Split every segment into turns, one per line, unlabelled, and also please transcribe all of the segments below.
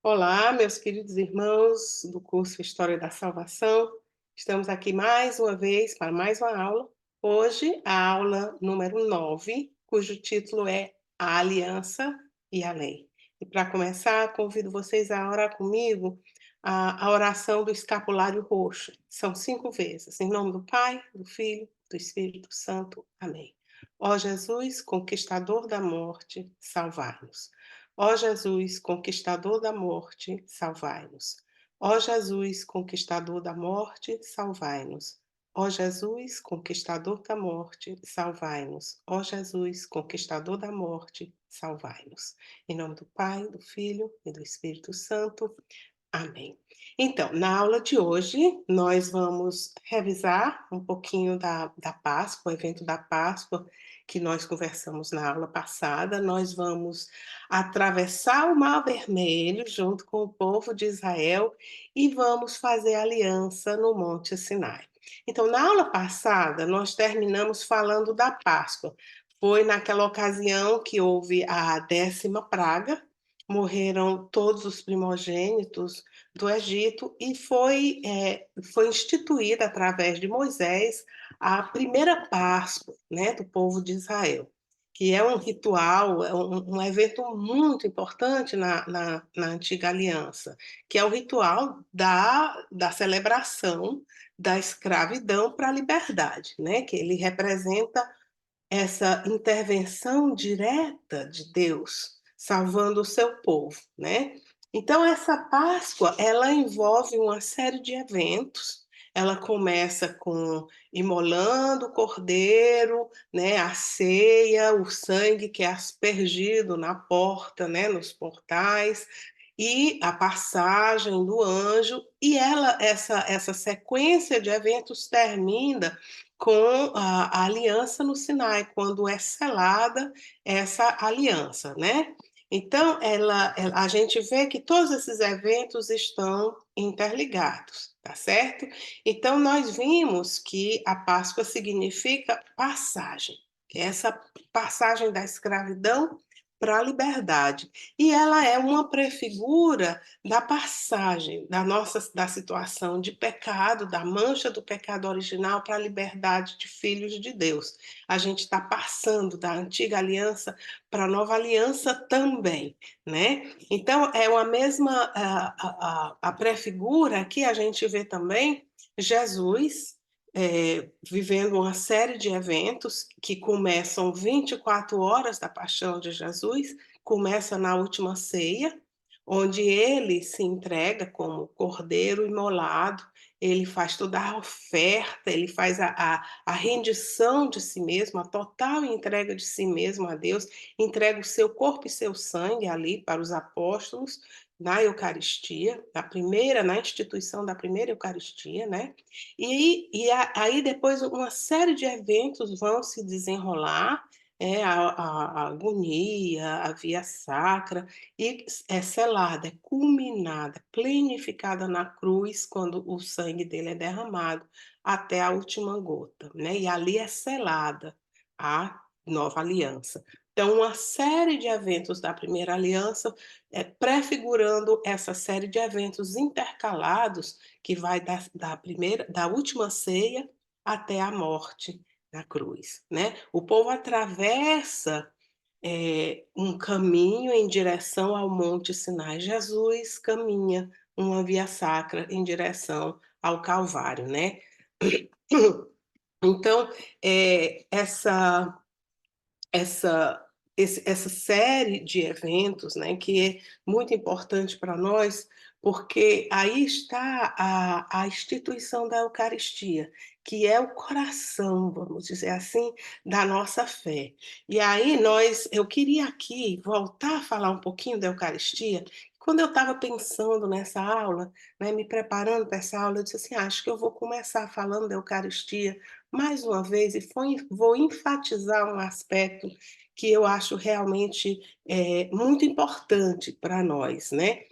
Olá, meus queridos irmãos do curso História da Salvação. Estamos aqui mais uma vez para mais uma aula. Hoje, a aula número 9, cujo título é A Aliança e a Lei. E para começar, convido vocês a orar comigo a oração do escapulário roxo. São 5 vezes. Em nome do Pai, do Filho, do Espírito Santo. Amém. Ó Jesus, conquistador da morte, salvai-nos. Ó Jesus, conquistador da morte, salvai-nos. Ó Jesus, conquistador da morte, salvai-nos. Ó Jesus, conquistador da morte, salvai-nos. Ó Jesus, conquistador da morte, salvai-nos. Em nome do Pai, do Filho e do Espírito Santo. Amém. Então, na aula de hoje, nós vamos revisar um pouquinho da Páscoa, o evento da Páscoa, que nós conversamos na aula passada. Nós vamos atravessar o Mar Vermelho junto com o povo de Israel e vamos fazer aliança no Monte Sinai. Então, na aula passada, nós terminamos falando da Páscoa. Foi naquela ocasião que houve a 10ª praga, morreram todos os primogênitos do Egito e foi instituída através de Moisés a primeira Páscoa, né, do povo de Israel, que é um ritual, é um evento muito importante na antiga aliança, que é o ritual da celebração da escravidão para a liberdade, né, que ele representa essa intervenção direta de Deus, salvando o seu povo, né. Então essa Páscoa, ela envolve uma série de eventos, ela começa com imolando o cordeiro, né, a ceia, o sangue que é aspergido na porta, né, nos portais, e a passagem do anjo, e essa sequência de eventos termina com a aliança no Sinai, quando é selada essa aliança, né. Então a gente vê que todos esses eventos estão interligados, tá certo? Então nós vimos que a Páscoa significa passagem, que é essa passagem da escravidão para a liberdade. E ela é uma prefigura da passagem da situação de pecado, da mancha do pecado original para a liberdade de filhos de Deus. A gente está passando da antiga aliança para a nova aliança também, né? Então é uma mesma a prefigura que a gente vê também Jesus vivendo uma série de eventos que começam 24 horas da paixão de Jesus, começa na última ceia, onde ele se entrega como cordeiro imolado, ele faz toda a oferta, ele faz a rendição de si mesmo, a total entrega de si mesmo a Deus, entrega o seu corpo e seu sangue ali para os apóstolos, na Eucaristia, na instituição da primeira Eucaristia, né? Aí depois uma série de eventos vão se desenrolar, a agonia, a via sacra, e é selada, é culminada, plenificada na cruz, quando o sangue dele é derramado até a última gota, né, e ali é selada a nova aliança. Então uma série de eventos da primeira aliança, prefigurando essa série de eventos intercalados que vai da última ceia até a morte na cruz, né. O povo atravessa um caminho em direção ao Monte Sinai. Jesus caminha uma via sacra em direção ao Calvário, né. Então, essa essa essa série de eventos, né, que é muito importante para nós, porque aí está a instituição da Eucaristia, que é o coração, vamos dizer assim, da nossa fé. E aí eu queria aqui voltar a falar um pouquinho da Eucaristia. Quando eu estava pensando nessa aula, né, me preparando para essa aula, eu disse assim: "Acho que eu vou começar falando da Eucaristia mais uma vez e vou enfatizar um aspecto que eu acho realmente, muito importante para nós, né.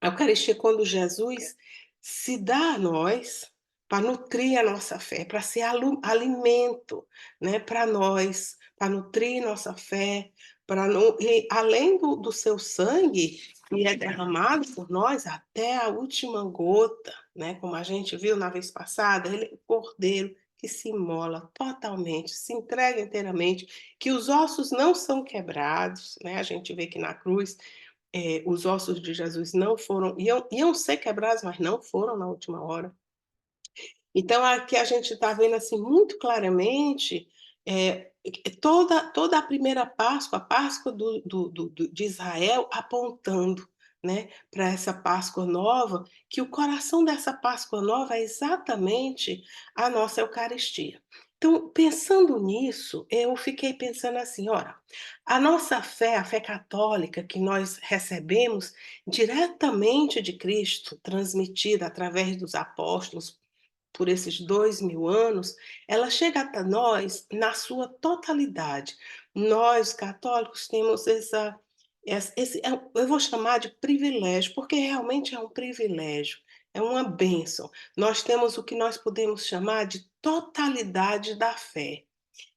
A Eucaristia é quando Jesus se dá a nós para nutrir a nossa fé, para ser alimento, né, para nós, para nutrir nossa fé, para não, e além do seu sangue, que é derramado por nós até a última gota, né, como a gente viu na vez passada, ele é o cordeiro que se imola totalmente, se entrega inteiramente, que os ossos não são quebrados, né, a gente vê que na cruz, os ossos de Jesus não foram, iam ser quebrados, mas não foram na última hora. Então aqui a gente está vendo, assim, muito claramente, toda a primeira Páscoa, a Páscoa de Israel apontando, né, para essa Páscoa nova, que o coração dessa Páscoa nova é exatamente a nossa Eucaristia. Então, pensando nisso, eu fiquei pensando assim: ora, a nossa fé, a fé católica que nós recebemos diretamente de Cristo, transmitida através dos apóstolos, por esses 2000 anos, ela chega até nós na sua totalidade. Nós, católicos, temos esse eu vou chamar de privilégio, porque realmente é um privilégio, é uma bênção. Nós temos o que nós podemos chamar de totalidade da fé.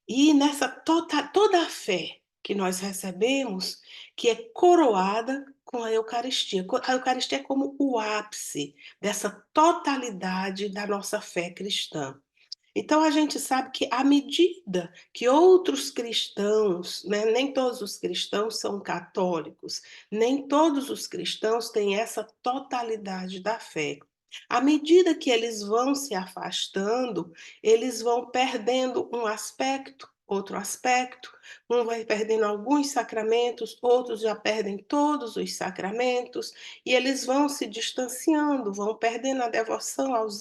E nessa toda a fé que nós recebemos, que é coroada com a Eucaristia. A Eucaristia é como o ápice dessa totalidade da nossa fé cristã. Então a gente sabe que à medida que outros cristãos, né, nem todos os cristãos são católicos, nem todos os cristãos têm essa totalidade da fé. À medida que eles vão se afastando, eles vão perdendo um aspecto, outro aspecto, um vai perdendo alguns sacramentos, outros já perdem todos os sacramentos, e eles vão se distanciando, vão perdendo a devoção aos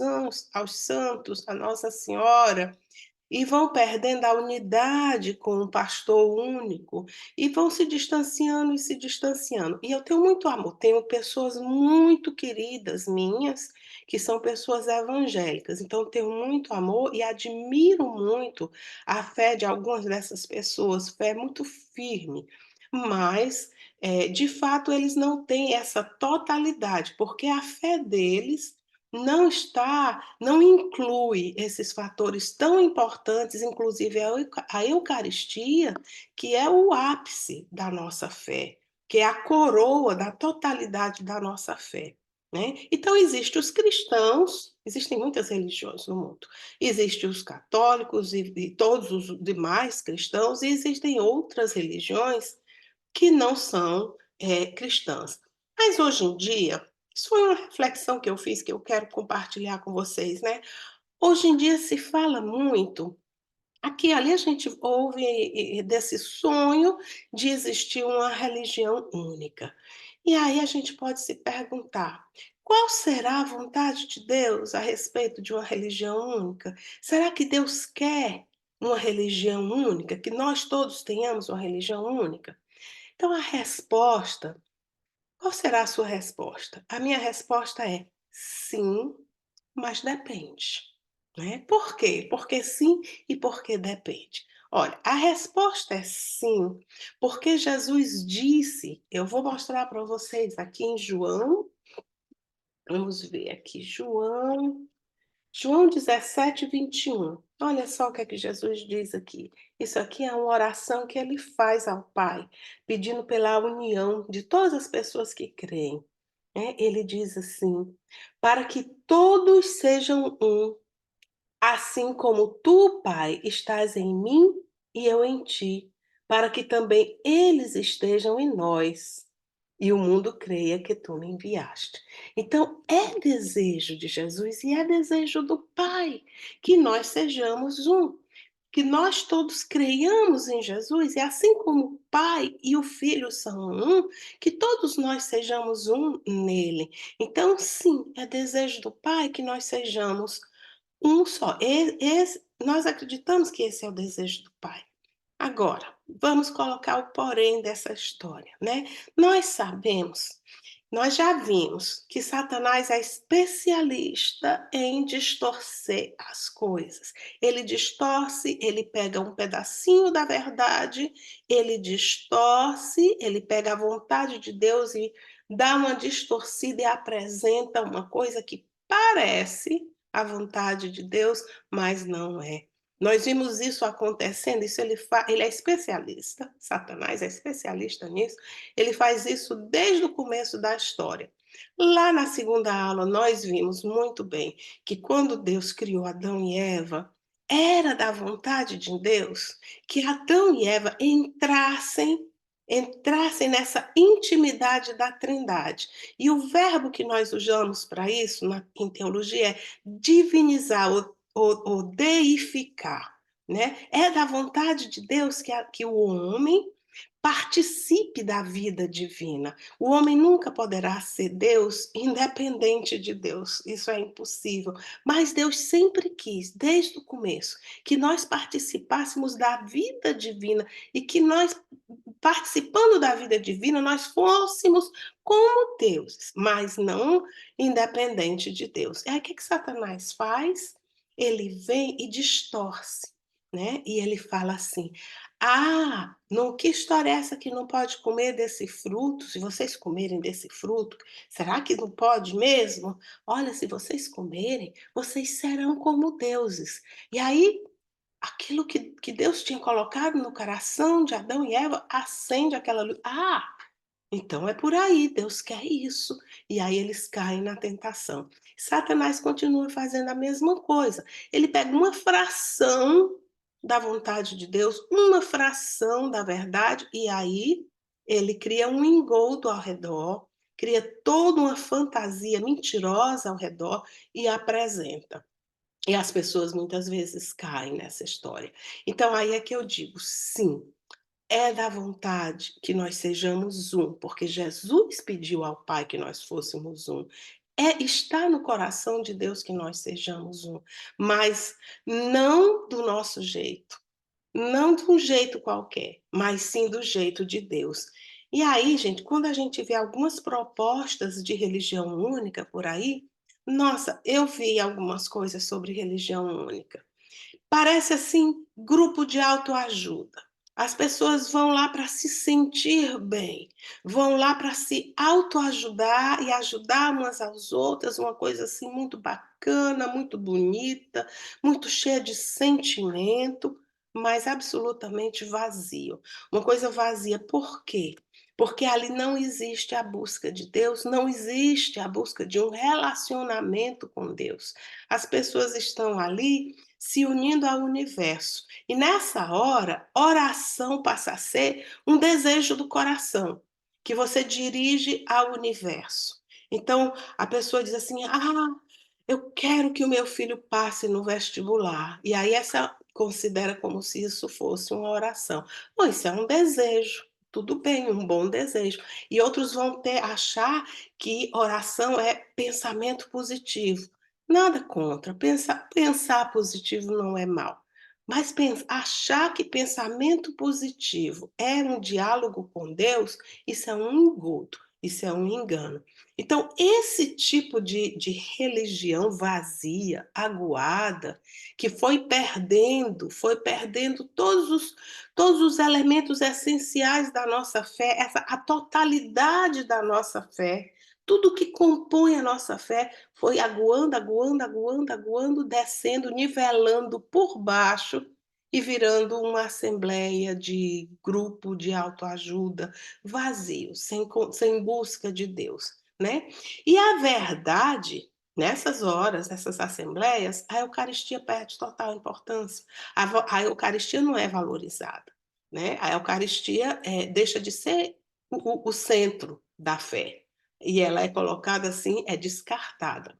santos, a Nossa Senhora, e vão perdendo a unidade com o pastor único, e vão se distanciando e se distanciando. E eu tenho muito amor, tenho pessoas muito queridas minhas, que são pessoas evangélicas, então eu tenho muito amor e admiro muito a fé de algumas dessas pessoas, fé muito firme, mas, de fato, eles não têm essa totalidade, porque a fé deles não inclui esses fatores tão importantes, inclusive a Eucaristia, que é o ápice da nossa fé, que é a coroa da totalidade da nossa fé, né. Então existem muitas religiões no mundo. Existem os católicos e todos os demais cristãos, e existem outras religiões que não são, cristãs. Mas hoje em dia, isso foi uma reflexão que eu fiz, que eu quero compartilhar com vocês, né. Hoje em dia se fala muito, aqui e ali a gente ouve desse sonho de existir uma religião única. E aí a gente pode se perguntar: qual será a vontade de Deus a respeito de uma religião única? Será que Deus quer uma religião única, que nós todos tenhamos uma religião única? Então a resposta, qual será a sua resposta? A minha resposta é: sim, mas depende, né. Por quê? Porque sim e porque depende. Olha, a resposta é sim, porque Jesus disse, eu vou mostrar para vocês aqui em João, vamos ver aqui, João 17:21. Olha só o que é que Jesus diz aqui. Isso aqui é uma oração que ele faz ao Pai, pedindo pela união de todas as pessoas que creem, né. Ele diz assim: "Para que todos sejam um, assim como tu, Pai, estás em mim e eu em ti, para que também eles estejam em nós, e o mundo creia que tu me enviaste." Então, é desejo de Jesus e é desejo do Pai que nós sejamos um, que nós todos creiamos em Jesus, e assim como o Pai e o Filho são um, que todos nós sejamos um nele. Então, sim, é desejo do Pai que nós sejamos um só. Nós acreditamos que esse é o desejo do Pai. Agora, vamos colocar o porém dessa história, né. Nós sabemos, nós já vimos que Satanás é especialista em distorcer as coisas. Ele distorce, ele pega um pedacinho da verdade, ele distorce, ele pega a vontade de Deus e dá uma distorcida e apresenta uma coisa que parece a vontade de Deus, mas não é. Nós vimos isso acontecendo, isso ele é especialista, Satanás é especialista nisso, ele faz isso desde o começo da história. Lá na segunda aula, nós vimos muito bem que quando Deus criou Adão e Eva, era da vontade de Deus que Adão e Eva entrassem nessa intimidade da Trindade. E o verbo que nós usamos para isso em teologia é divinizar ou deificar, né? É da vontade de Deus que o homem participe da vida divina. O homem nunca poderá ser Deus independente de Deus, isso é impossível. Mas Deus sempre quis, desde o começo, que nós participássemos da vida divina e que nós, participando da vida divina, nós fôssemos como deuses, mas não independente de Deus. É aí que Satanás faz? Ele vem e distorce, né? E ele fala assim: ah, não, que história é essa que não pode comer desse fruto? Se vocês comerem desse fruto, será que não pode mesmo? Olha, se vocês comerem, vocês serão como deuses. E aí, aquilo que Deus tinha colocado no coração de Adão e Eva acende aquela luz. Ah, então é por aí, Deus quer isso. E aí eles caem na tentação. Satanás continua fazendo a mesma coisa. Ele pega uma fração da vontade de Deus, uma fração da verdade, e aí ele cria um engodo ao redor, cria toda uma fantasia mentirosa ao redor e apresenta. E as pessoas muitas vezes caem nessa história. Então aí é que eu digo, sim, é da vontade que nós sejamos um, porque Jesus pediu ao Pai que nós fôssemos um. Está no coração de Deus que nós sejamos um, mas não do nosso jeito, não de um jeito qualquer, mas sim do jeito de Deus. E aí, gente, quando a gente vê algumas propostas de religião única por aí, nossa, eu vi algumas coisas sobre religião única. Parece assim, grupo de autoajuda. As pessoas vão lá para se sentir bem, vão lá para se autoajudar e ajudar umas às outras, uma coisa assim muito bacana, muito bonita, muito cheia de sentimento, mas absolutamente vazio. Uma coisa vazia, por quê? Porque ali não existe a busca de Deus, não existe a busca de um relacionamento com Deus. As pessoas estão ali se unindo ao universo. E nessa hora, oração passa a ser um desejo do coração, que você dirige ao universo. Então, a pessoa diz assim: ah, eu quero que o meu filho passe no vestibular. E aí essa considera como se isso fosse uma oração. Bom, isso é um desejo. Tudo bem, um bom desejo. E outros vão achar que oração é pensamento positivo. Nada contra, pensar positivo não é mal. Mas achar que pensamento positivo é um diálogo com Deus, isso é um engodo, isso é um engano. Então, esse tipo de religião vazia, aguada, que foi perdendo todos os elementos essenciais da nossa fé, a totalidade da nossa fé, tudo que compõe a nossa fé foi aguando, aguando, aguando, aguando, descendo, nivelando por baixo e virando uma assembleia de grupo de autoajuda vazio, sem busca de Deus, né? E a verdade, nessas horas, nessas assembleias, a Eucaristia perde total importância. A Eucaristia não é valorizada, né? A Eucaristia deixa de ser o centro da fé. E ela é colocada assim, é descartada.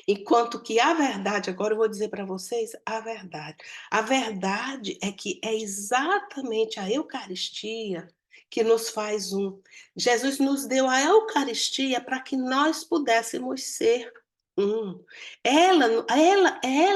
Enquanto que a verdade, agora eu vou dizer para vocês a verdade. A verdade é que é exatamente a Eucaristia que nos faz um. Jesus nos deu a Eucaristia para que nós pudéssemos ser um.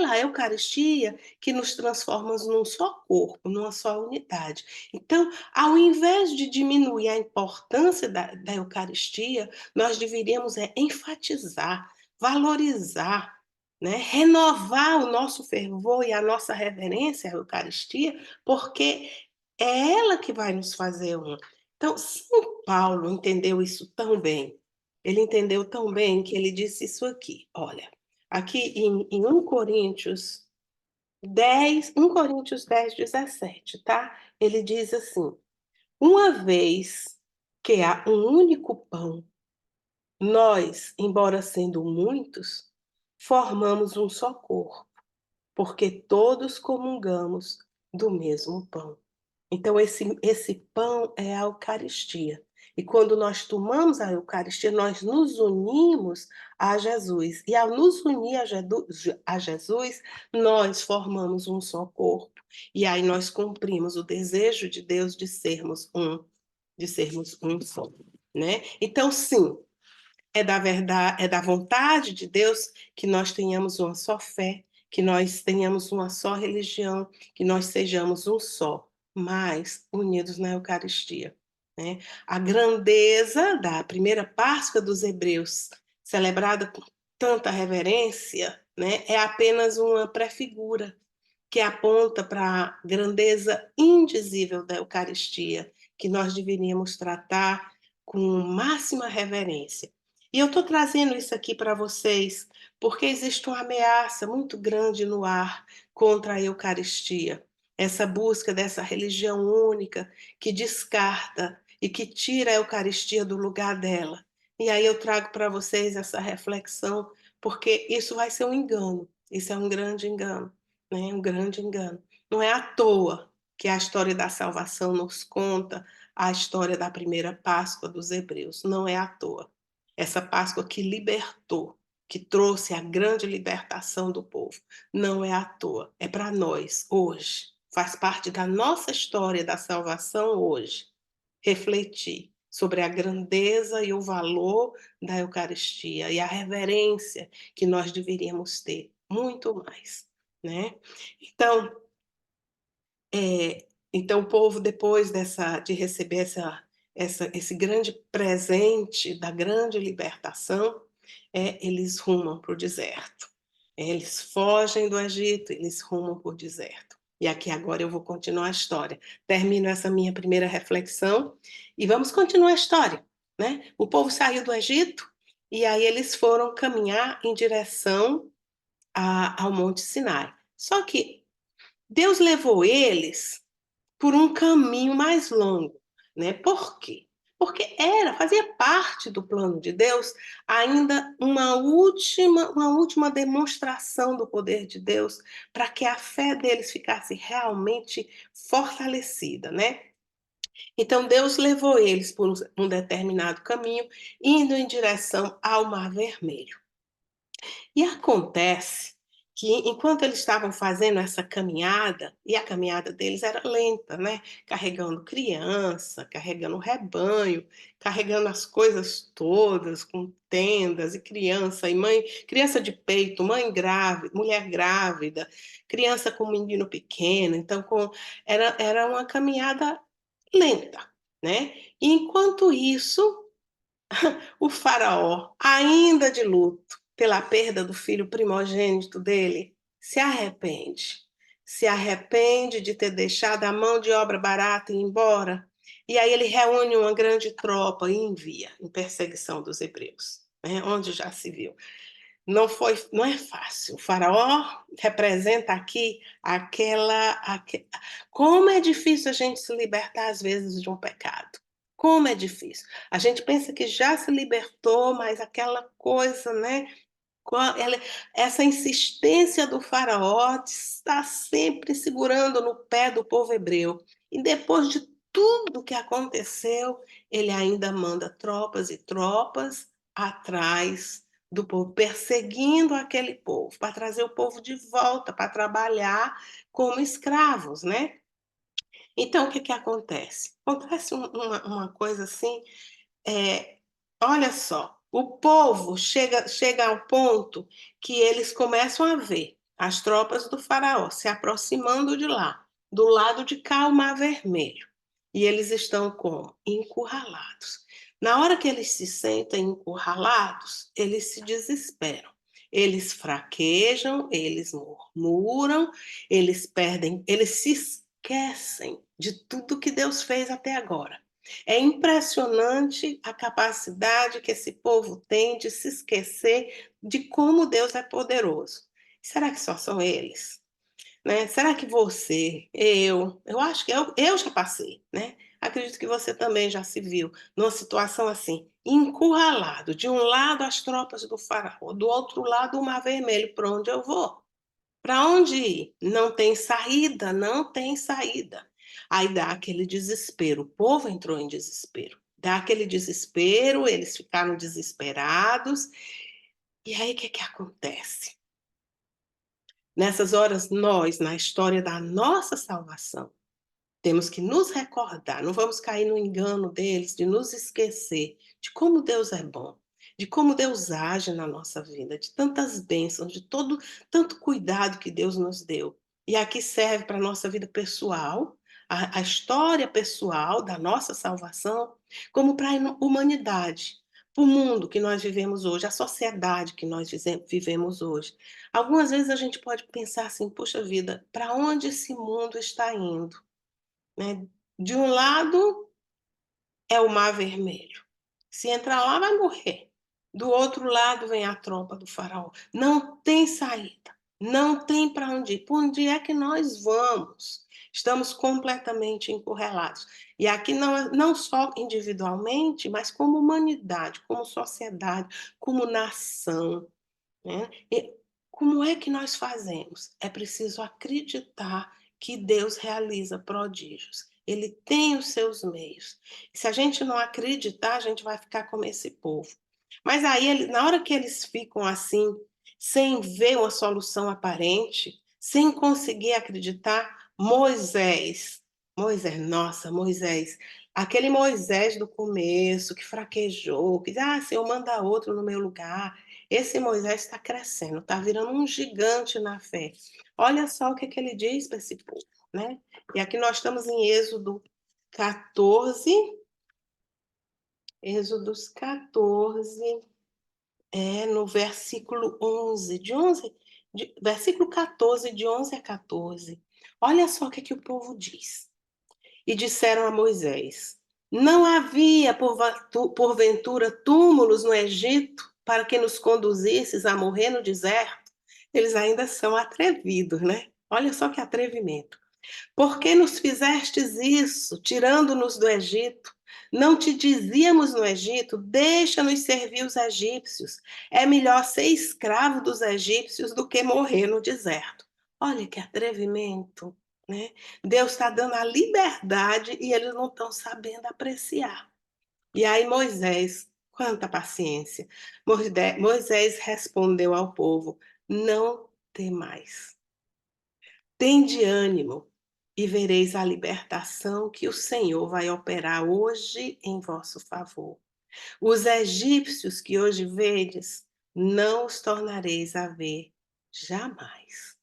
A Eucaristia, que nos transforma num só corpo, numa só unidade. Então, ao invés de diminuir a importância da Eucaristia, nós deveríamos enfatizar, valorizar, né? Renovar o nosso fervor e a nossa reverência à Eucaristia, porque é ela que vai nos fazer um. Então, São Paulo entendeu isso tão bem. Ele entendeu tão bem que ele disse isso aqui. Olha, aqui em 1 Coríntios 1 Coríntios 10:17, tá? Ele diz assim: "Uma vez que há um único pão, nós, embora sendo muitos, formamos um só corpo, porque todos comungamos do mesmo pão." Então esse pão é a Eucaristia. E quando nós tomamos a Eucaristia, nós nos unimos a Jesus. E ao nos unir a Jesus, nós formamos um só corpo. E aí nós cumprimos o desejo de Deus de sermos um só, né? Então, sim, é da vontade de Deus que nós tenhamos uma só fé, que nós tenhamos uma só religião, que nós sejamos um só, mas unidos na Eucaristia, né. A grandeza da primeira Páscoa dos hebreus, celebrada com tanta reverência, né, é apenas uma prefigura que aponta para a grandeza indizível da Eucaristia, que nós deveríamos tratar com máxima reverência. E eu estou trazendo isso aqui para vocês porque existe uma ameaça muito grande no ar contra a Eucaristia. Essa busca dessa religião única que descarta e que tira a Eucaristia do lugar dela. E aí eu trago para vocês essa reflexão, porque isso vai ser um engano, isso é um grande engano, né? Um grande engano. Não é à toa que a história da salvação nos conta a história da primeira Páscoa dos hebreus. Não é à toa. Essa Páscoa que libertou, que trouxe a grande libertação do povo. Não é à toa. É para nós, hoje. Faz parte da nossa história da salvação hoje. Refletir sobre a grandeza e o valor da Eucaristia e a reverência que nós deveríamos ter, muito mais, né? Então, então o povo depois de receber esse grande presente da grande libertação, eles rumam para o deserto. Eles fogem do Egito, eles rumam para o deserto. E aqui agora eu vou continuar a história. Termino essa minha primeira reflexão e vamos continuar a história, né? O povo saiu do Egito e aí eles foram caminhar em direção ao Monte Sinai. Só que Deus levou eles por um caminho mais longo, né? Por quê? Porque fazia parte do plano de Deus ainda uma última demonstração do poder de Deus para que a fé deles ficasse realmente fortalecida, né? Então Deus levou eles por um determinado caminho, indo em direção ao Mar Vermelho. E acontece que enquanto eles estavam fazendo essa caminhada, e a caminhada deles era lenta, né, carregando criança, carregando rebanho, carregando as coisas todas, com tendas e criança, e mãe, criança de peito, mãe grávida, mulher grávida, criança com menino pequeno, então era uma caminhada lenta, né. E enquanto isso, o faraó, ainda de luto pela perda do filho primogênito dele, se arrepende. Se arrepende de ter deixado a mão de obra barata ir embora. E aí ele reúne uma grande tropa e envia em perseguição dos hebreus, né, onde já se viu. Não é fácil. O faraó representa aqui como é difícil a gente se libertar às vezes de um pecado. Como é difícil. A gente pensa que já se libertou, mas aquela coisa, né, essa insistência do faraó está sempre segurando no pé do povo hebreu. E depois de tudo que aconteceu, ele ainda manda tropas e tropas atrás do povo, perseguindo aquele povo, para trazer o povo de volta, para trabalhar como escravos, né? Então, o que acontece? Acontece uma coisa assim, é, olha só, o povo chega ao ponto que eles começam a ver as tropas do faraó se aproximando de lá, do lado de cá o Mar Vermelho, e eles estão como? Encurralados. Na hora que eles se sentem encurralados, eles se desesperam. Eles fraquejam, eles murmuram, eles se esquecem de tudo que Deus fez até agora. É impressionante a capacidade que esse povo tem de se esquecer de como Deus é poderoso. Será que só são eles? né? Será que você, eu acho que eu já passei, né? Acredito que você também já se viu numa situação assim, encurralado, de um lado as tropas do faraó, do outro lado o Mar Vermelho, para onde eu vou? Para onde ir? Não tem saída, não tem saída. Aí dá aquele desespero, o povo entrou em desespero. Dá aquele desespero, eles ficaram desesperados, e aí o que que acontece? Nessas horas, nós, na história da nossa salvação, temos que nos recordar, não vamos cair no engano deles, de nos esquecer de como Deus é bom, de como Deus age na nossa vida, de tantas bênçãos, de todo tanto cuidado que Deus nos deu. E aqui serve para a nossa vida pessoal, a história pessoal da nossa salvação, como para a humanidade, para o mundo que nós vivemos hoje, a sociedade que nós vivemos hoje. Algumas vezes a gente pode pensar assim, puxa vida, para onde esse mundo está indo? Né? De um lado é o Mar Vermelho. Se entrar lá, vai morrer. Do outro lado vem a tropa do faraó. Não tem saída. Não tem para onde ir. Por onde é que nós vamos? Estamos completamente encurralados. E aqui não só individualmente, mas como humanidade, como sociedade, como nação. Né? E como é que nós fazemos? É preciso acreditar que Deus realiza prodígios. Ele tem os seus meios. E se a gente não acreditar, a gente vai ficar como esse povo. Mas aí, na hora que eles ficam assim, sem ver uma solução aparente, sem conseguir acreditar, nossa, Moisés, aquele Moisés do começo, que fraquejou, que diz, Senhor, manda outro no meu lugar. Esse Moisés está crescendo, está virando um gigante na fé. Olha só o que, que ele diz para esse povo, né? E aqui nós estamos em Êxodo 14, Êxodos 14, no versículo 11, versículo 14, de 11 a 14. Olha só o que, que o povo diz. E disseram a Moisés: Não havia porventura túmulos no Egito para que nos conduzisses a morrer no deserto? Eles ainda são atrevidos, né? Olha só que atrevimento. Por que nos fizestes isso, tirando-nos do Egito? Não te dizíamos no Egito, deixa-nos servir os egípcios. É melhor ser escravo dos egípcios do que morrer no deserto. Olha que atrevimento, né? Deus está dando a liberdade e eles não estão sabendo apreciar. E aí Moisés, quanta paciência. Moisés respondeu ao povo: Não temais. Tende ânimo e vereis a libertação que o Senhor vai operar hoje em vosso favor. Os egípcios que hoje vedes, não os tornareis a ver jamais.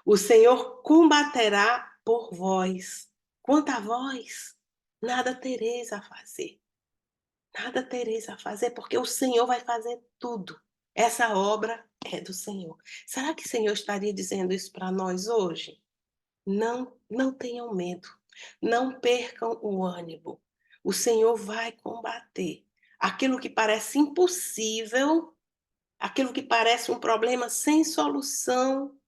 O Senhor combaterá por vós. Quanto a vós, nada tereis a fazer. Nada tereis a fazer, porque o Senhor vai fazer tudo. Essa obra é do Senhor. Será que o Senhor estaria dizendo isso para nós hoje? Não tenham medo, não percam o ânimo. O Senhor vai combater aquilo que parece impossível, aquilo que parece um problema sem solução.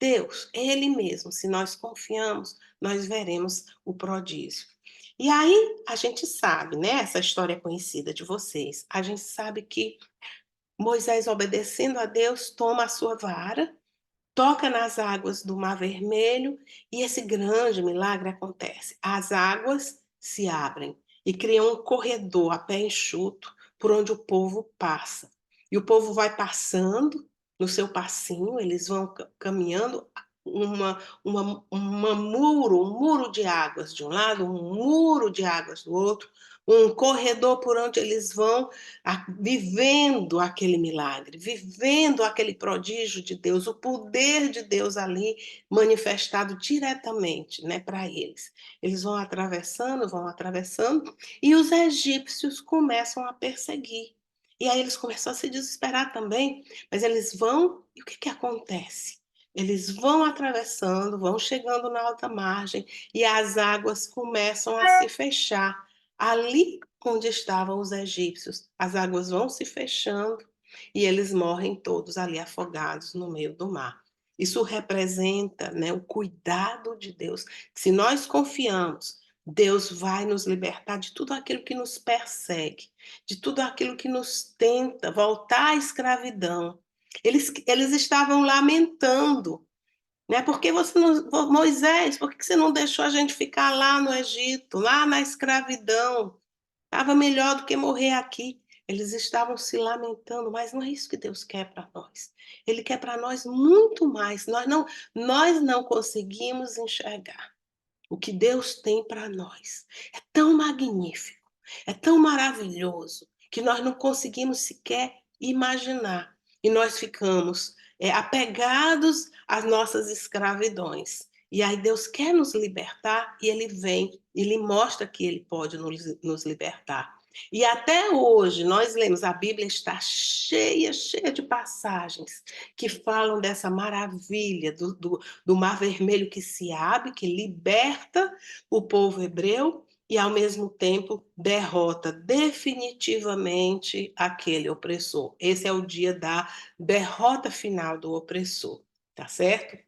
Deus, Ele mesmo, se nós confiamos, nós veremos o prodígio. E aí a gente sabe, né? Essa história é conhecida de vocês. A gente sabe que Moisés, obedecendo a Deus, toma a sua vara, toca nas águas do Mar Vermelho e esse grande milagre acontece. As águas se abrem e criam um corredor a pé enxuto por onde o povo passa. E o povo vai passando no seu passinho, eles vão caminhando um muro de águas de um lado, um muro de águas do outro, um corredor por onde eles vão vivendo aquele milagre, vivendo aquele prodígio de Deus, o poder de Deus ali manifestado diretamente, né, para eles. Eles vão atravessando, e os egípcios começam a perseguir. E aí eles começam a se desesperar também, mas eles vão, e o que que acontece? Eles vão atravessando, vão chegando na alta margem, e as águas começam a se fechar. Ali onde estavam os egípcios, as águas vão se fechando e eles morrem todos ali afogados no meio do mar. Isso representa, né, o cuidado de Deus. Se nós confiamos, Deus vai nos libertar de tudo aquilo que nos persegue, de tudo aquilo que nos tenta voltar à escravidão. Eles estavam lamentando, né? Por que você não, Moisés, por que você não deixou a gente ficar lá no Egito, lá na escravidão? Estava melhor do que morrer aqui. Eles estavam se lamentando, mas não é isso que Deus quer para nós. Ele quer para nós muito mais. Nós não conseguimos enxergar o que Deus tem para nós. É tão magnífico, é tão maravilhoso, que nós não conseguimos sequer imaginar. E nós ficamos apegados às nossas escravidões. E aí Deus quer nos libertar e Ele vem, Ele mostra que Ele pode nos libertar. E até hoje, nós lemos, a Bíblia está cheia, cheia de passagens que falam dessa maravilha do Mar Vermelho que se abre, que liberta o povo hebreu e, ao mesmo tempo, derrota definitivamente aquele opressor. Esse é o dia da derrota final do opressor, tá certo?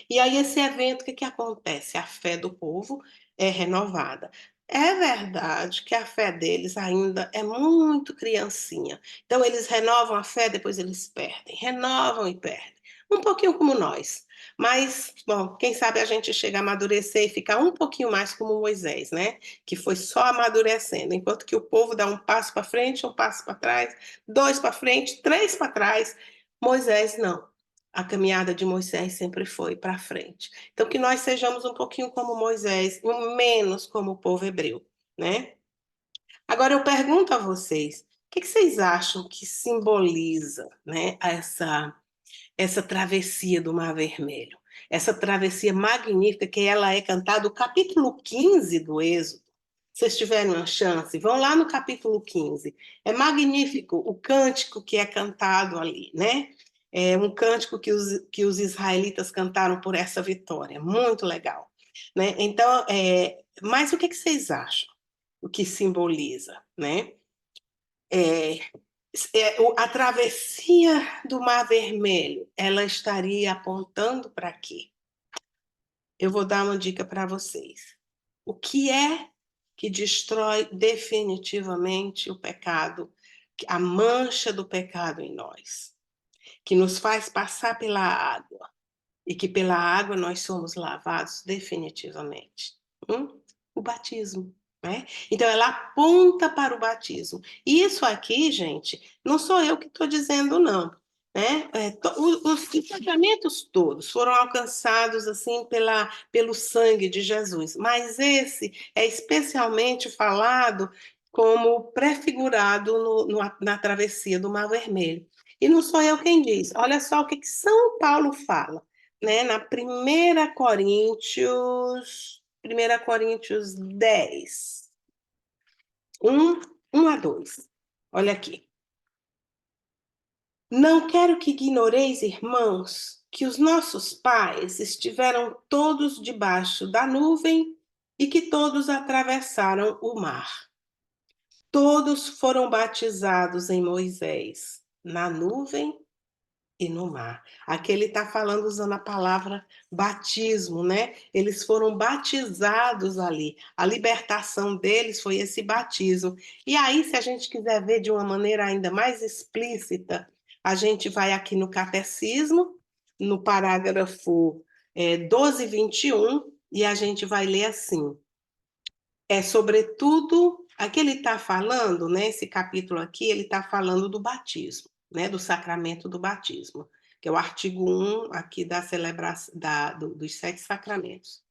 E aí, esse evento, o que acontece? A fé do povo é renovada. É verdade que a fé deles ainda é muito criancinha. Então, eles renovam a fé, depois eles perdem. Renovam e perdem. Um pouquinho como nós. Mas, bom, quem sabe a gente chega a amadurecer e ficar um pouquinho mais como Moisés, né? Que foi só amadurecendo. Enquanto que o povo dá um passo para frente, um passo para trás, dois para frente, três para trás. Moisés não. A caminhada de Moisés sempre foi para frente. Então, que nós sejamos um pouquinho como Moisés, menos como o povo hebreu, né? Agora, eu pergunto a vocês, o que vocês acham que simboliza, né, essa travessia do Mar Vermelho? Essa travessia magnífica que ela é cantada, o capítulo 15 do Êxodo. Se vocês tiverem uma chance, vão lá no capítulo 15. É magnífico o cântico que é cantado ali, né? É um cântico que os israelitas cantaram por essa vitória. Muito legal, né? Então, mas o que vocês acham? O que simboliza, né? É, a travessia do Mar Vermelho, ela estaria apontando para quê? Eu vou dar uma dica para vocês. O que é que destrói definitivamente o pecado, a mancha do pecado em nós, que nos faz passar pela água e que pela água nós somos lavados definitivamente? O batismo, né? Então ela aponta para o batismo. E isso aqui, gente, não sou eu que estou dizendo, não. Né? Os sacramentos todos foram alcançados assim pelo sangue de Jesus, mas esse é especialmente falado como prefigurado na travessia do Mar Vermelho. E não sou eu quem diz. Olha só o que São Paulo fala, né? Na 1 Coríntios 10, 1 a 2. Olha aqui. Não quero que ignoreis, irmãos, que os nossos pais estiveram todos debaixo da nuvem e que todos atravessaram o mar. Todos foram batizados em Moisés, na nuvem e no mar. Aqui ele está falando usando a palavra batismo, né? Eles foram batizados ali. A libertação deles foi esse batismo. E aí, se a gente quiser ver de uma maneira ainda mais explícita, a gente vai aqui no Catecismo, no parágrafo 1221, e a gente vai ler assim. Sobretudo, aqui ele está falando, né, esse capítulo aqui, ele está falando do batismo, né, do sacramento do batismo, que é o artigo 1 aqui da celebração dos 7 sacramentos.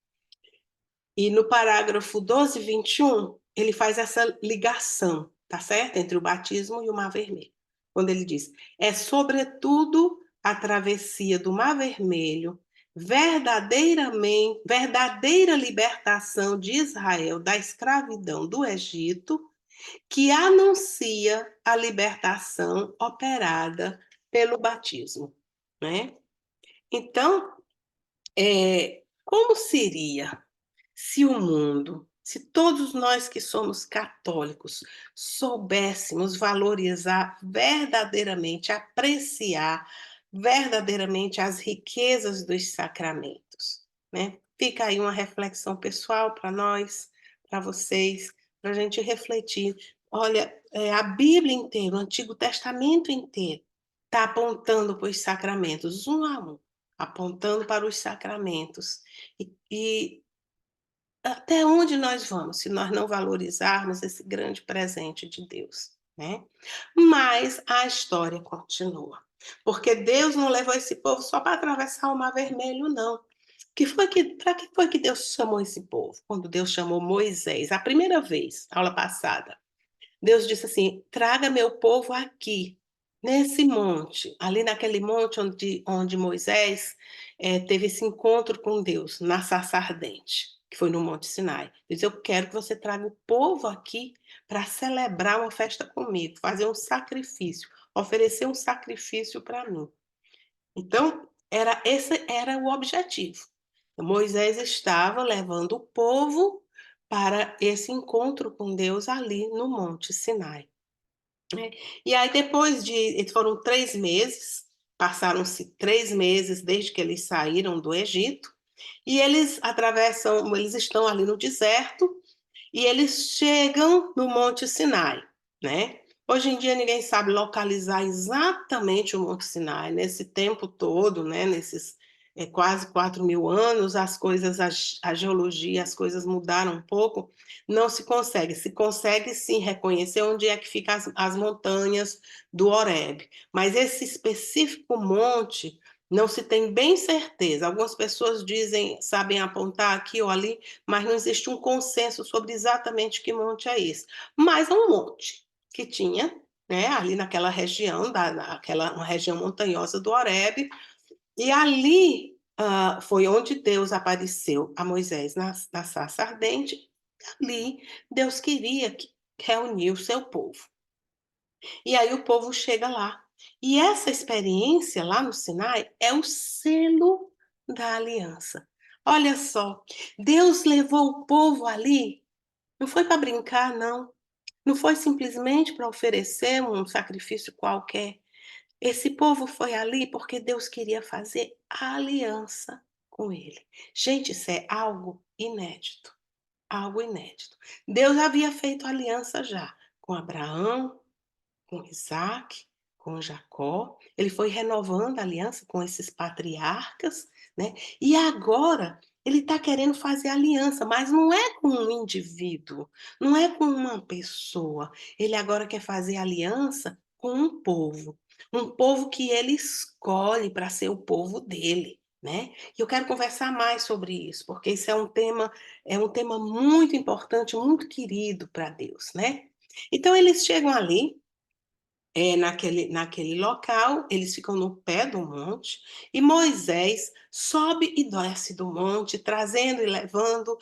E no parágrafo 1221, ele faz essa ligação, tá certo? Entre o batismo e o Mar Vermelho. Quando ele diz, sobretudo a travessia do Mar Vermelho, verdadeira libertação de Israel da escravidão do Egito, que anuncia a libertação operada pelo batismo, né? Então, como seria se o mundo, se todos nós que somos católicos soubéssemos valorizar verdadeiramente, apreciar verdadeiramente as riquezas dos sacramentos, né. Fica aí uma reflexão pessoal para nós, para vocês, para a gente refletir. Olha, a Bíblia inteira, o Antigo Testamento inteiro, está apontando para os sacramentos, um a um, apontando para os sacramentos. E até onde nós vamos, se nós não valorizarmos esse grande presente de Deus, né? Mas a história continua, porque Deus não levou esse povo só para atravessar o Mar Vermelho, não. Para que foi que Deus chamou esse povo? Quando Deus chamou Moisés, a primeira vez, aula passada, Deus disse assim: "Traga meu povo aqui, nesse monte", ali naquele monte onde Moisés, teve esse encontro com Deus, na sarça ardente, que foi no Monte Sinai. Ele disse: "Eu quero que você traga o povo aqui para celebrar uma festa comigo, fazer um sacrifício, oferecer um sacrifício para mim". Então, esse era o objetivo. Moisés estava levando o povo para esse encontro com Deus ali no Monte Sinai, né. E aí depois de eles foram 3 meses, passaram-se 3 meses desde que eles saíram do Egito, e eles estão ali no deserto, e eles chegam no Monte Sinai, né. Hoje em dia ninguém sabe localizar exatamente o Monte Sinai, nesse tempo todo, né, nesses, quase 4.000 anos, a geologia, as coisas mudaram um pouco, não se consegue sim reconhecer onde é que ficam as montanhas do Horebe, mas esse específico monte não se tem bem certeza, algumas pessoas dizem sabem apontar aqui ou ali, mas não existe um consenso sobre exatamente que monte é esse. Mas é um monte que tinha, né, ali naquela região, uma região montanhosa do Horebe, e ali foi onde Deus apareceu a Moisés na sarça ardente. Ali Deus queria reunir o seu povo. E aí o povo chega lá. E essa experiência lá no Sinai é o selo da aliança. Olha só, Deus levou o povo ali, não foi para brincar, não. Não foi simplesmente para oferecer um sacrifício qualquer. Esse povo foi ali porque Deus queria fazer a aliança com ele. Gente, isso é algo inédito, algo inédito. Deus havia feito aliança já com Abraão, com Isaac, com Jacó, ele foi renovando a aliança com esses patriarcas, né, e agora ele está querendo fazer aliança, mas não é com um indivíduo, não é com uma pessoa, ele agora quer fazer aliança com um povo que ele escolhe para ser o povo dele, né. E eu quero conversar mais sobre isso, porque isso é um tema muito importante, muito querido para Deus, né. Então eles chegam ali, naquele local, eles ficam no pé do monte, e Moisés sobe e desce do monte, trazendo e levando,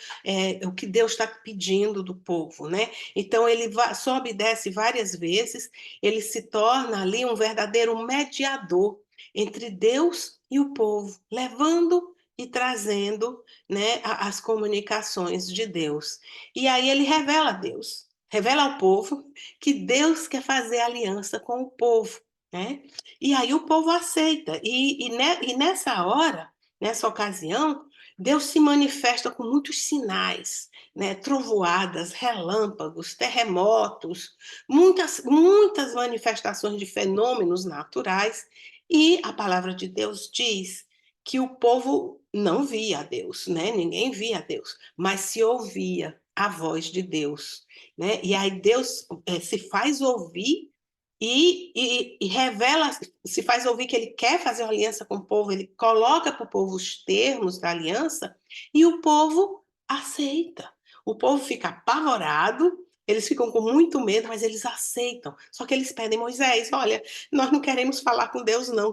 o que Deus está pedindo do povo, né. Então ele sobe e desce várias vezes, ele se torna ali um verdadeiro mediador entre Deus e o povo, levando e trazendo, né, as comunicações de Deus. E aí ele revela a Deus, revela ao povo que Deus quer fazer aliança com o povo, né. E aí o povo aceita, e nessa hora, nessa ocasião, Deus se manifesta com muitos sinais, né, trovoadas, relâmpagos, terremotos, muitas manifestações de fenômenos naturais, e a palavra de Deus diz que o povo não via a Deus, né, ninguém via a Deus, mas se ouvia a voz de Deus, né? E aí Deus se faz ouvir e revela, se faz ouvir que ele quer fazer uma aliança com o povo, ele coloca para o povo os termos da aliança e o povo aceita. O povo fica apavorado, eles ficam com muito medo, mas eles aceitam. Só que eles pedem Moisés: olha, nós não queremos falar com Deus, não,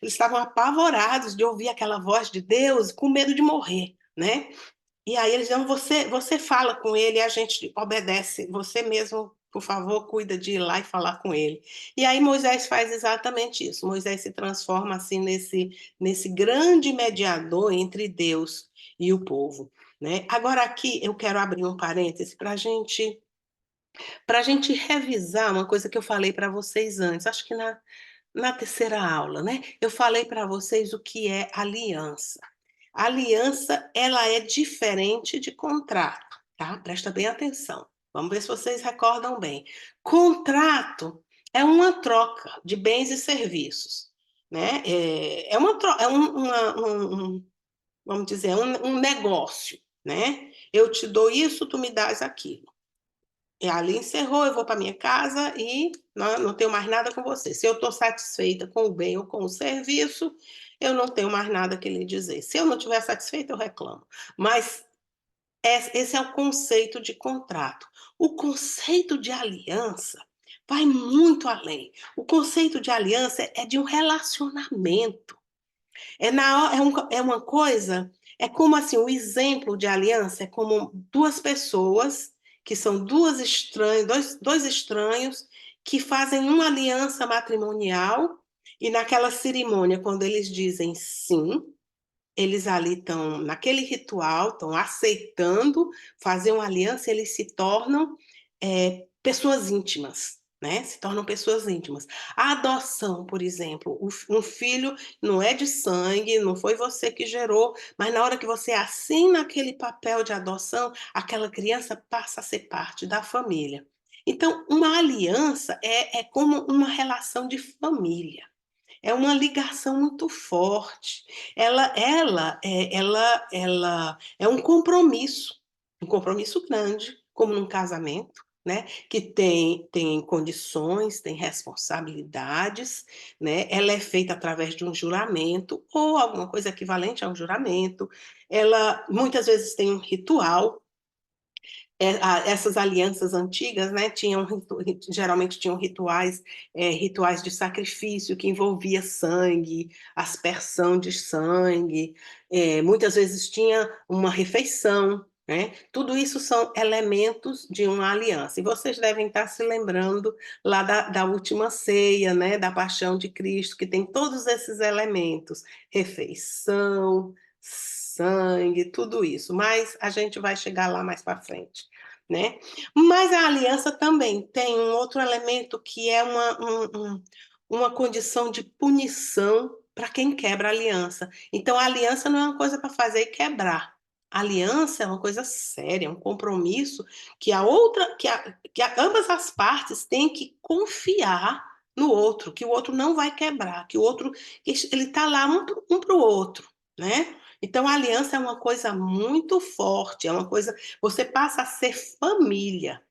eles estavam apavorados de ouvir aquela voz de Deus, com medo de morrer, né? E aí eles dizem: você fala com ele e a gente obedece, você mesmo, por favor, cuida de ir lá e falar com ele. E aí Moisés faz exatamente isso, Moisés se transforma, assim, nesse grande mediador entre Deus e o povo, né. Agora aqui eu quero abrir um parêntese para a gente revisar uma coisa que eu falei para vocês antes, acho que na terceira aula, né, eu falei para vocês o que é aliança. Aliança, ela é diferente de contrato, tá? Presta bem atenção. Vamos ver se vocês recordam bem. Contrato é uma troca de bens e serviços, né? É uma troca, vamos dizer, um negócio, né? Eu te dou isso, tu me dás aquilo. E ali encerrou, eu vou para minha casa e não tenho mais nada com você. Se eu estou satisfeita com o bem ou com o serviço, eu não tenho mais nada que lhe dizer. Se eu não estiver satisfeita, eu reclamo. Mas esse é o conceito de contrato. O conceito de aliança vai muito além. O conceito de aliança é de um relacionamento. É uma coisa, é como assim, o exemplo de aliança é como duas pessoas, que são dois estranhos, que fazem uma aliança matrimonial, e naquela cerimônia, quando eles dizem sim, eles ali estão, naquele ritual, estão aceitando fazer uma aliança, eles se tornam pessoas íntimas, né? Se tornam pessoas íntimas. A adoção, por exemplo, um filho não é de sangue, não foi você que gerou, mas na hora que você assina aquele papel de adoção, aquela criança passa a ser parte da família. Então, uma aliança é como uma relação de família. É uma ligação muito forte. Ela é um compromisso grande, como num casamento, né? Que tem condições, tem responsabilidades, né? Ela é feita através de um juramento ou alguma coisa equivalente a um juramento. Ela muitas vezes tem um ritual. Essas alianças antigas, né, geralmente tinham rituais de sacrifício que envolvia sangue, aspersão de sangue, muitas vezes tinha uma refeição, né? Tudo isso são elementos de uma aliança. E vocês devem estar se lembrando lá da última ceia, né, da paixão de Cristo, que tem todos esses elementos: refeição, sangue, tudo isso. Mas a gente vai chegar lá mais para frente, né? Mas a aliança também tem um outro elemento que é uma condição de punição para quem quebra a aliança. Então, a aliança não é uma coisa para fazer e quebrar. A aliança é uma coisa séria, é um compromisso que ambas as partes têm que confiar no outro, que o outro não vai quebrar, que o outro ele está lá um para o outro, né? Então, a aliança é uma coisa muito forte, é uma coisa. Você passa a ser família.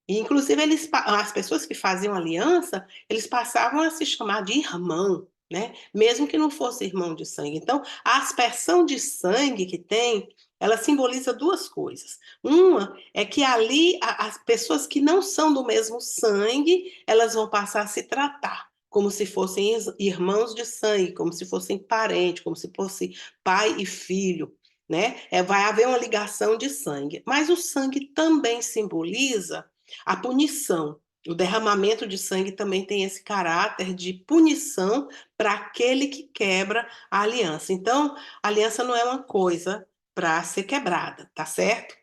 E, inclusive, as pessoas que faziam aliança, eles passavam a se chamar de irmão, né? Mesmo que não fosse irmão de sangue. Então, a aspersão de sangue que tem, ela simboliza duas coisas. Uma é que ali as pessoas que não são do mesmo sangue, elas vão passar a se tratar como se fossem irmãos de sangue, como se fossem parentes, como se fosse pai e filho, né? Vai haver uma ligação de sangue. Mas o sangue também simboliza a punição. O derramamento de sangue também tem esse caráter de punição para aquele que quebra a aliança. Então, a aliança não é uma coisa para ser quebrada, tá certo?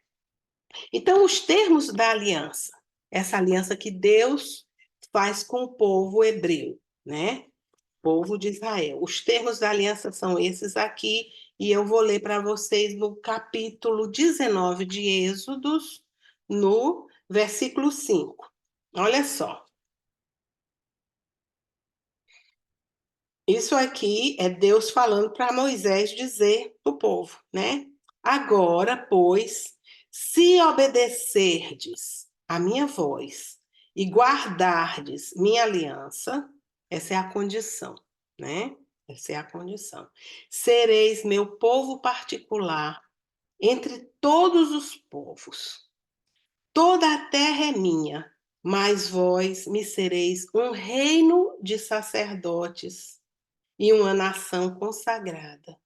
Então, os termos da aliança, essa aliança que Deus faz com o povo hebreu, né? Povo de Israel. Os termos da aliança são esses aqui, e eu vou ler para vocês no capítulo 19 de Êxodos, no versículo 5. Olha só. Isso aqui é Deus falando para Moisés dizer para o povo, né? Agora, pois, se obedecerdes a minha voz e guardardes minha aliança, essa é a condição, né? Essa é a condição. Sereis meu povo particular entre todos os povos. Toda a terra é minha, mas vós me sereis um reino de sacerdotes e uma nação consagrada.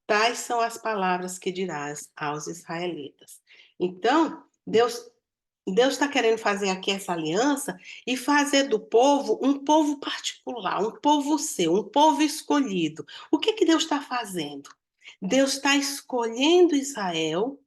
Tais são as palavras que dirás aos israelitas. Então, Deus está querendo fazer aqui essa aliança e fazer do povo um povo particular, um povo seu, um povo escolhido. O que que Deus está fazendo? Deus está escolhendo Israel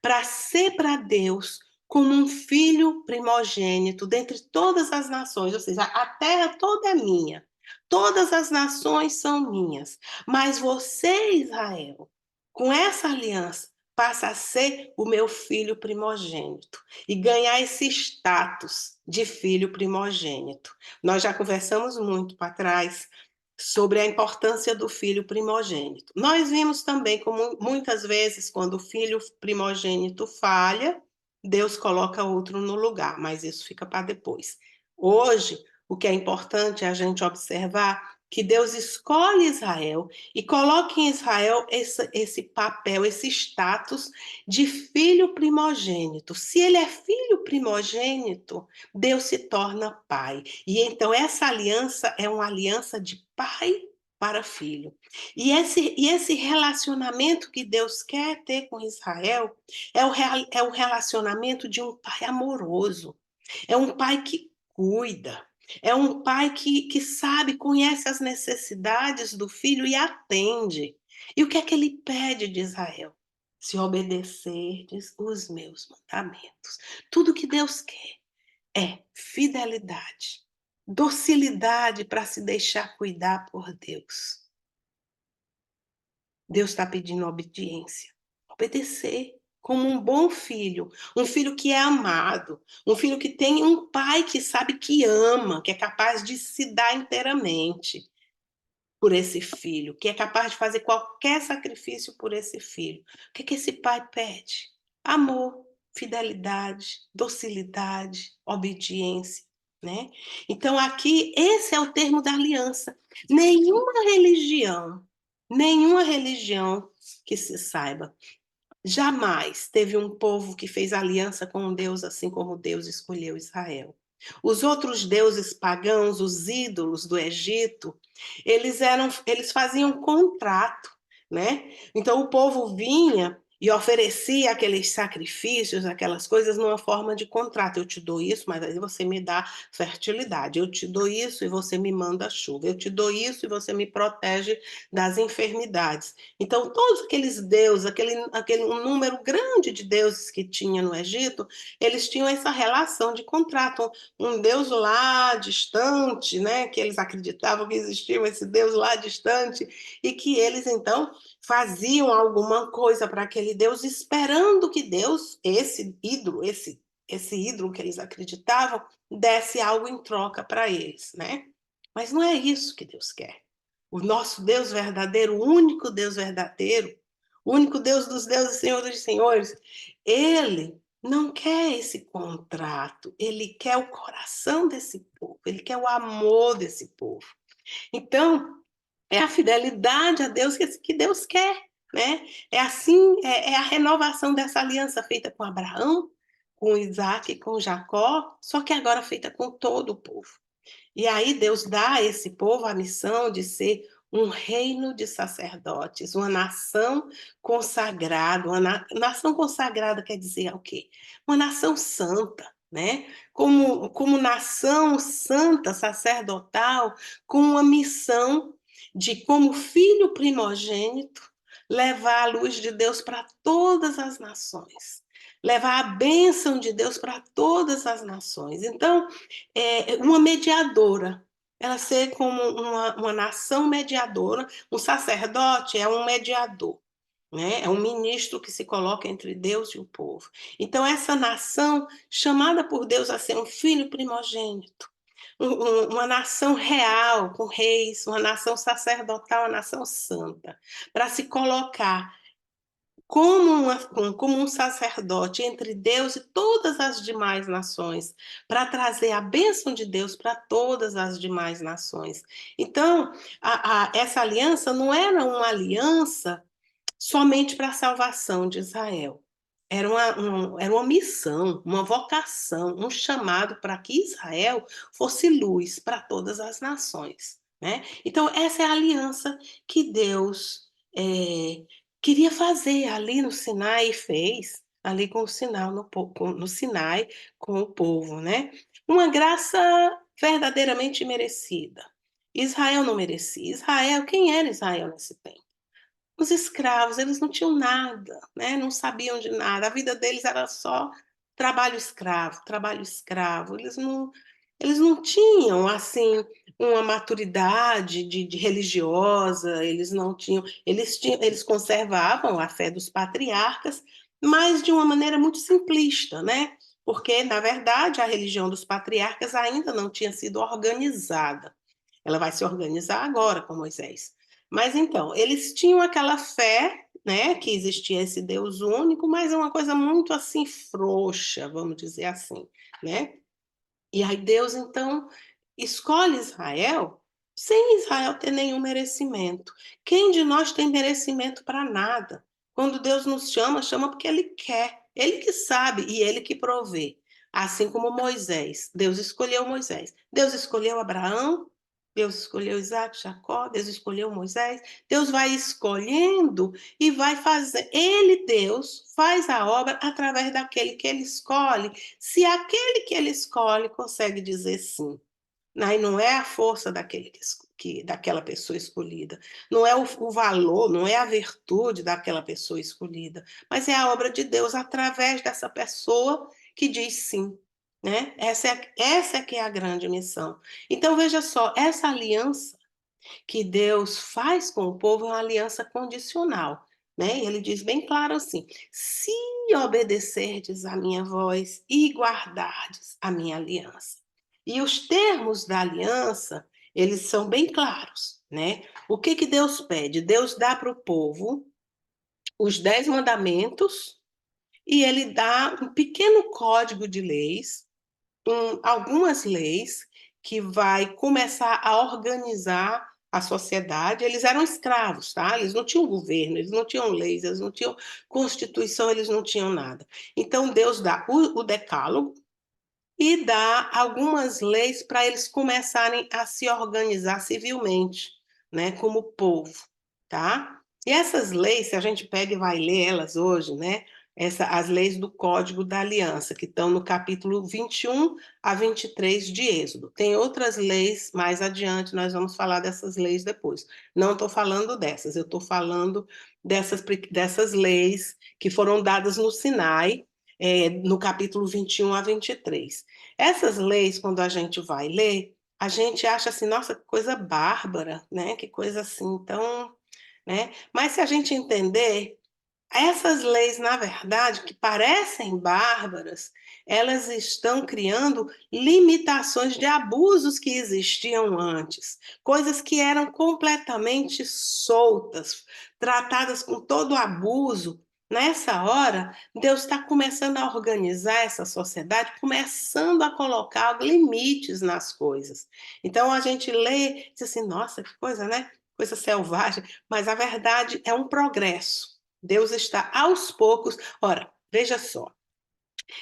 para ser para Deus como um filho primogênito dentre todas as nações, ou seja, a terra toda é minha. Todas as nações são minhas, mas você, Israel, com essa aliança, passa a ser o meu filho primogênito e ganhar esse status de filho primogênito. Nós já conversamos muito para trás sobre a importância do filho primogênito. Nós vimos também como muitas vezes quando o filho primogênito falha, Deus coloca outro no lugar, mas isso fica para depois. Hoje, o que é importante é a gente observar que Deus escolhe Israel e coloca em Israel esse papel, esse status de filho primogênito. Se ele é filho primogênito, Deus se torna pai. E então essa aliança é uma aliança de pai para filho. E esse relacionamento que Deus quer ter com Israel é o relacionamento de um pai amoroso. É um pai que cuida. É um pai que sabe, conhece as necessidades do filho e atende. E o que é que ele pede de Israel? Se obedecerdes os meus mandamentos. Tudo que Deus quer é fidelidade, docilidade para se deixar cuidar por Deus. Deus está pedindo obediência, obedecer como um filho que é amado, um filho que tem um pai que sabe que ama, que é capaz de se dar inteiramente por esse filho, que é capaz de fazer qualquer sacrifício por esse filho. O que esse pai pede? Amor, fidelidade, docilidade, obediência, né? Então aqui esse é o termo da aliança. Nenhuma religião que se saiba jamais teve um povo que fez aliança com Deus assim como Deus escolheu Israel. Os outros deuses pagãos, os ídolos do Egito, eles faziam contrato, né? Então o povo vinha e oferecia aqueles sacrifícios, aquelas coisas numa forma de contrato. Eu te dou isso, mas aí você me dá fertilidade. Eu te dou isso e você me manda chuva. Eu te dou isso e você me protege das enfermidades. Então, todos aqueles deuses, aquele um número grande de deuses que tinha no Egito, eles tinham essa relação de contrato. Um deus lá distante, né, que eles acreditavam que existia esse deus lá distante, e que eles, então, faziam alguma coisa para aquele deus, esperando que Deus, esse ídolo que eles acreditavam, desse algo em troca para eles, né? Mas não é isso que Deus quer. O nosso Deus verdadeiro, o único Deus verdadeiro, o único Deus dos deuses, Senhor dos senhores, ele não quer esse contrato, ele quer o coração desse povo, ele quer o amor desse povo. Então, é a fidelidade a Deus que Deus quer, né? É assim, é a renovação dessa aliança feita com Abraão, com Isaac, com Jacó, só que agora feita com todo o povo. E aí Deus dá a esse povo a missão de ser um reino de sacerdotes, uma nação consagrada. Nação consagrada quer dizer o quê? Uma nação santa, né? Como nação santa, sacerdotal, com uma missão de, como filho primogênito, levar a luz de Deus para todas as nações, levar a bênção de Deus para todas as nações. Então, uma mediadora, ela ser como uma nação mediadora, um sacerdote é um mediador, né? É um ministro que se coloca entre Deus e o povo. Então, essa nação, chamada por Deus a ser um filho primogênito, uma nação real, com reis, uma nação sacerdotal, uma nação santa, para se colocar como um sacerdote entre Deus e todas as demais nações, para trazer a bênção de Deus para todas as demais nações. Então, essa aliança não era uma aliança somente para a salvação de Israel. Era uma missão, uma vocação, um chamado para que Israel fosse luz para todas as nações, né? Então, essa é a aliança que Deus queria fazer ali no Sinai e fez ali com o sinal no Sinai com o povo, né? Uma graça verdadeiramente merecida. Israel não merecia. Israel, quem era Israel nesse tempo? Os escravos, eles não tinham nada, né? Não sabiam de nada. A vida deles era só trabalho escravo, trabalho escravo. eles não tinham, assim, uma maturidade de religiosa, eles conservavam a fé dos patriarcas, mas de uma maneira muito simplista, né? Porque, na verdade, a religião dos patriarcas ainda não tinha sido organizada. Ela vai se organizar agora com Moisés. Mas então, eles tinham aquela fé, né, que existia esse Deus único, mas é uma coisa muito assim frouxa, vamos dizer assim, né? E aí Deus então escolhe Israel sem Israel ter nenhum merecimento. Quem de nós tem merecimento para nada? Quando Deus nos chama, chama porque Ele quer. Ele que sabe e Ele que provê. Assim como Moisés. Deus escolheu Moisés. Deus escolheu Abraão. Deus escolheu Isaac, Jacó. Deus escolheu Moisés. Deus vai escolhendo e vai fazer. Ele, Deus, faz a obra através daquele que Ele escolhe. Se aquele que Ele escolhe consegue dizer sim. Aí não é a força daquela pessoa escolhida, não é o valor, não é a virtude daquela pessoa escolhida, mas é a obra de Deus através dessa pessoa que diz sim. Né? Essa é que é a grande missão. Então, veja só, essa aliança que Deus faz com o povo é uma aliança condicional. Né? Ele diz bem claro assim: se obedecerdes à minha voz e guardardes a minha aliança. E os termos da aliança, eles são bem claros. Né? O que Deus pede? Deus dá para o povo os 10 mandamentos e ele dá um pequeno código de leis, algumas leis que vai começar a organizar a sociedade. Eles eram escravos, tá? Eles não tinham governo, eles não tinham leis, eles não tinham constituição, eles não tinham nada. Então Deus dá o decálogo e dá algumas leis para eles começarem a se organizar civilmente, né, como povo, tá? E essas leis, se a gente pega e vai ler elas hoje, né, as leis do Código da Aliança, que estão no capítulo 21 a 23 de Êxodo. Tem outras leis mais adiante, nós vamos falar dessas leis depois. Não estou falando dessas, eu estou falando dessas leis que foram dadas no Sinai, no capítulo 21 a 23. Essas leis, quando a gente vai ler, a gente acha assim, nossa, que coisa bárbara, né? Que coisa assim, tão, né? Mas se a gente entender, essas leis, na verdade, que parecem bárbaras, elas estão criando limitações de abusos que existiam antes, coisas que eram completamente soltas, tratadas com todo abuso. Nessa hora, Deus está começando a organizar essa sociedade, começando a colocar limites nas coisas. Então a gente lê e diz assim, nossa, que coisa, né? Coisa selvagem, mas a verdade é um progresso. Deus está aos poucos. Ora, veja só,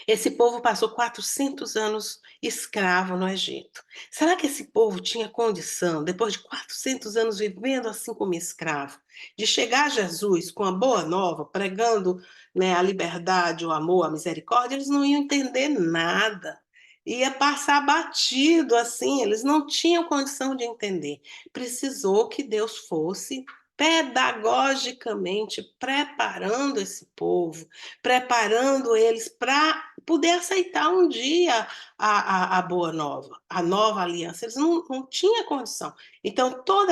esse povo passou 400 anos escravo no Egito. Será que esse povo tinha condição, depois de 400 anos vivendo assim como escravo, de chegar a Jesus com a boa nova, pregando, né, a liberdade, o amor, a misericórdia? Eles não iam entender nada. Ia passar batido assim, eles não tinham condição de entender. Precisou que Deus fosse pedagogicamente preparando esse povo, preparando eles para poder aceitar um dia a boa nova, a nova aliança. Eles não tinham condição. Então, todo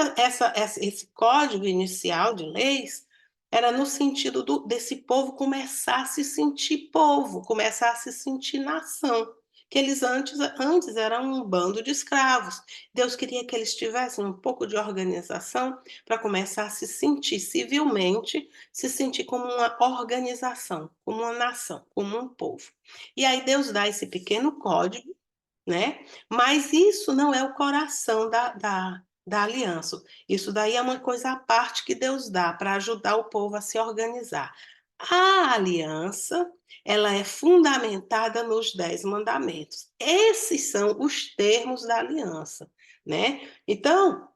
esse código inicial de leis era no sentido desse povo começar a se sentir povo, começar a se sentir nação. Que eles antes eram um bando de escravos. Deus queria que eles tivessem um pouco de organização para começar a se sentir civilmente, se sentir como uma organização, como uma nação, como um povo. E aí Deus dá esse pequeno código, né? Mas isso não é o coração da aliança. Isso daí é uma coisa à parte que Deus dá para ajudar o povo a se organizar. A aliança, ela é fundamentada nos 10 mandamentos. Esses são os termos da aliança, né? Então,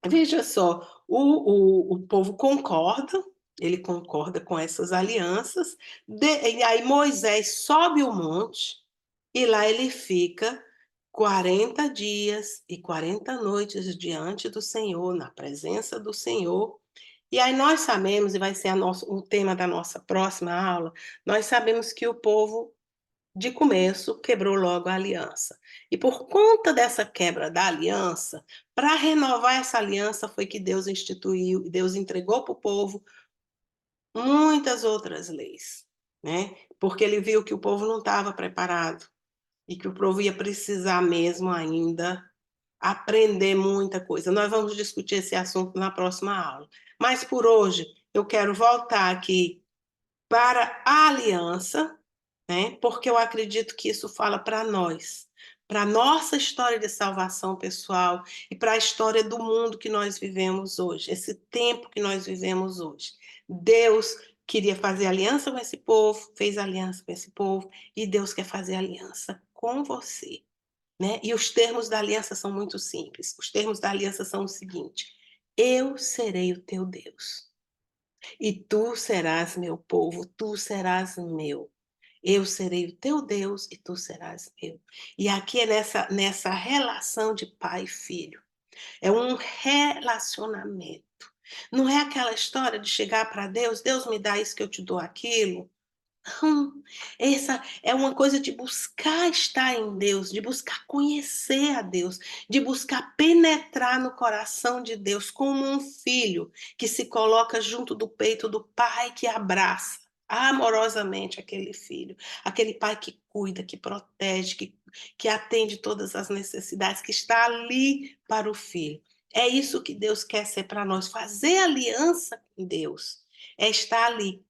veja só, o povo concorda, ele concorda com essas alianças, e aí Moisés sobe o monte e lá ele fica 40 dias e 40 noites diante do Senhor, na presença do Senhor. E aí nós sabemos, e vai ser o tema da nossa próxima aula, nós sabemos que o povo de começo, quebrou logo a aliança. E por conta dessa quebra da aliança, para renovar essa aliança foi que Deus instituiu, Deus entregou para o povo muitas outras leis, né? Porque ele viu que o povo não estava preparado e que o povo ia precisar mesmo ainda aprender muita coisa. Nós vamos discutir esse assunto na próxima aula. Mas por hoje eu quero voltar aqui para a aliança, né? Porque eu acredito que isso fala para a nossa história de salvação pessoal e para a história do mundo que nós vivemos hoje, esse tempo que nós vivemos hoje. Deus queria fazer aliança com esse povo, fez aliança com esse povo, e Deus quer fazer aliança com você, né? E os termos da aliança são muito simples. Os termos da aliança são o seguinte: eu serei o teu Deus, e tu serás meu povo, tu serás meu. Eu serei o teu Deus e tu serás meu. E aqui é nessa relação de pai e filho. É um relacionamento. Não é aquela história de chegar para Deus, Deus me dá isso que eu te dou aquilo. Essa é uma coisa de buscar estar em Deus, de buscar conhecer a Deus, de buscar penetrar no coração de Deus como um filho que se coloca junto do peito do pai, que abraça amorosamente aquele filho, aquele pai que cuida, que protege, que atende todas as necessidades, que está ali para o filho. É isso que Deus quer ser para nós, fazer aliança com Deus, é estar ali,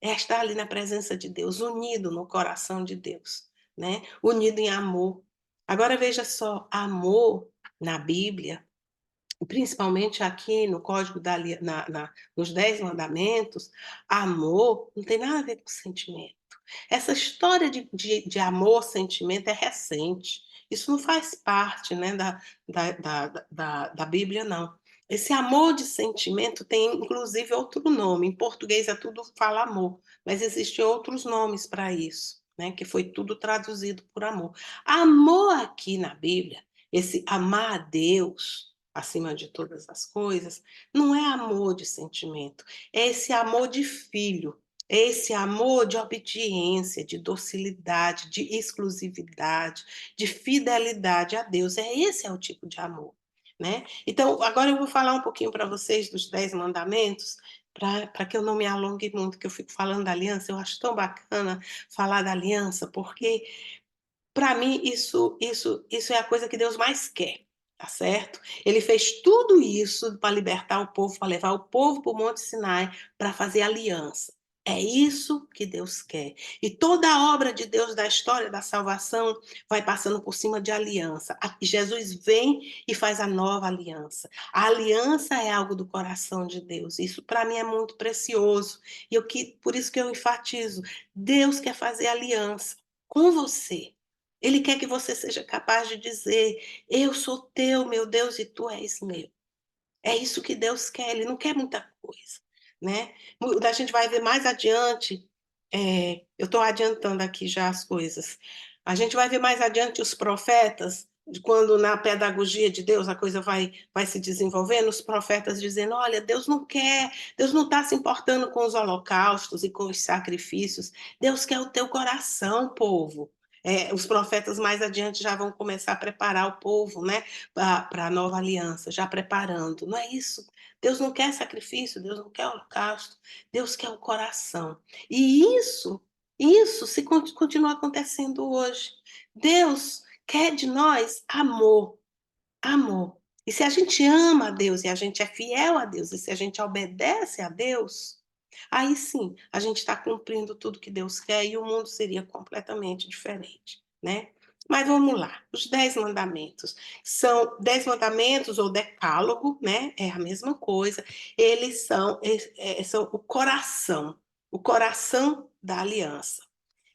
é estar ali na presença de Deus, unido no coração de Deus, né? Unido em amor. Agora veja só, amor na Bíblia, principalmente aqui no Código nos 10 Mandamentos, amor não tem nada a ver com sentimento. Essa história de amor, sentimento é recente. Isso não faz parte, né, da Bíblia, não. Esse amor de sentimento tem, inclusive, outro nome. Em português é tudo fala amor, mas existem outros nomes para isso, né, que foi tudo traduzido por amor. Amor aqui na Bíblia, esse amar a Deus acima de todas as coisas, não é amor de sentimento, é esse amor de filho, é esse amor de obediência, de docilidade, de exclusividade, de fidelidade a Deus. Esse é o tipo de amor, né? Então, agora eu vou falar um pouquinho para vocês dos 10 mandamentos, para que eu não me alongue muito, que eu fico falando da aliança. Eu acho tão bacana falar da aliança, porque para mim isso é a coisa que Deus mais quer, tá certo? Ele fez tudo isso para libertar o povo, para levar o povo para o Monte Sinai, para fazer aliança. É isso que Deus quer. E toda a obra de Deus da história da salvação vai passando por cima de aliança. Jesus vem e faz a nova aliança. A aliança é algo do coração de Deus. Isso para mim é muito precioso. Por isso que eu enfatizo, Deus quer fazer aliança com você. Ele quer que você seja capaz de dizer: eu sou teu, meu Deus, e tu és meu. É isso que Deus quer, ele não quer muita coisa, né? A gente vai ver mais adiante, eu estou adiantando aqui já as coisas. A gente vai ver mais adiante os profetas, quando na pedagogia de Deus a coisa vai se desenvolvendo, os profetas dizendo: olha, Deus não quer, Deus não está se importando com os holocaustos e com os sacrifícios, Deus quer o teu coração, povo. Os profetas mais adiante já vão começar a preparar o povo, né, para a nova aliança, já preparando. Não é isso? Deus não quer sacrifício, Deus não quer holocausto, Deus quer o coração. E isso se continua acontecendo hoje. Deus quer de nós amor, amor. E se a gente ama a Deus e a gente é fiel a Deus e se a gente obedece a Deus, aí sim a gente está cumprindo tudo que Deus quer e o mundo seria completamente diferente, né? Mas vamos lá, os 10 mandamentos. São 10 mandamentos ou decálogo, né? É a mesma coisa. Eles são o coração da aliança.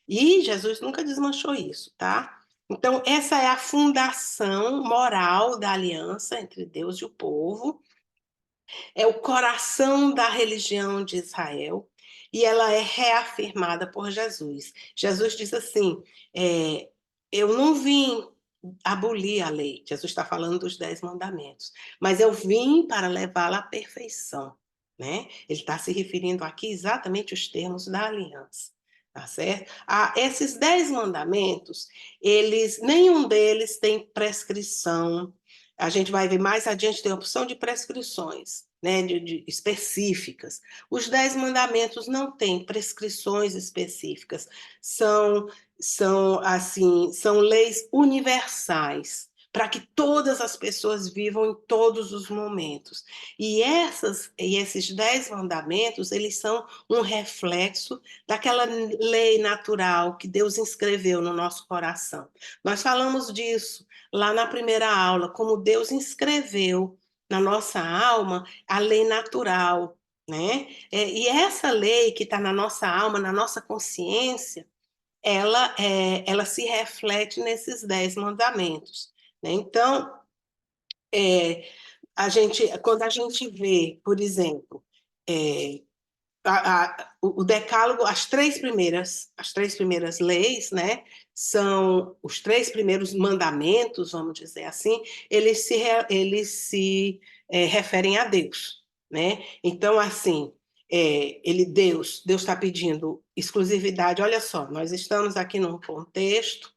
E Jesus nunca desmanchou isso, tá? Então, essa é a fundação moral da aliança entre Deus e o povo, é o coração da religião de Israel, e ela é reafirmada por Jesus. Jesus diz assim: eu não vim abolir a lei, Jesus está falando dos 10 mandamentos, mas eu vim para levá-la à perfeição. Né? Ele está se referindo aqui exatamente aos termos da aliança. tá certo? Esses 10 mandamentos, nenhum deles tem prescrição. A gente vai ver mais adiante, tem a opção de prescrições, né, específicas. Os 10 mandamentos não têm prescrições específicas, são, são leis universais, para que todas as pessoas vivam em todos os momentos. E esses 10 mandamentos, eles são um reflexo daquela lei natural que Deus inscreveu no nosso coração. Nós falamos disso lá na primeira aula, como Deus inscreveu na nossa alma a lei natural, né? E essa lei que está na nossa alma, na nossa consciência, ela se reflete nesses 10 mandamentos, né? Então, quando a gente vê, por exemplo, é, o decálogo, as três primeiras leis, né, são os três primeiros mandamentos, vamos dizer assim, eles se referem a Deus, né? Então, assim, Deus está pedindo exclusividade. Olha só, nós estamos aqui num contexto.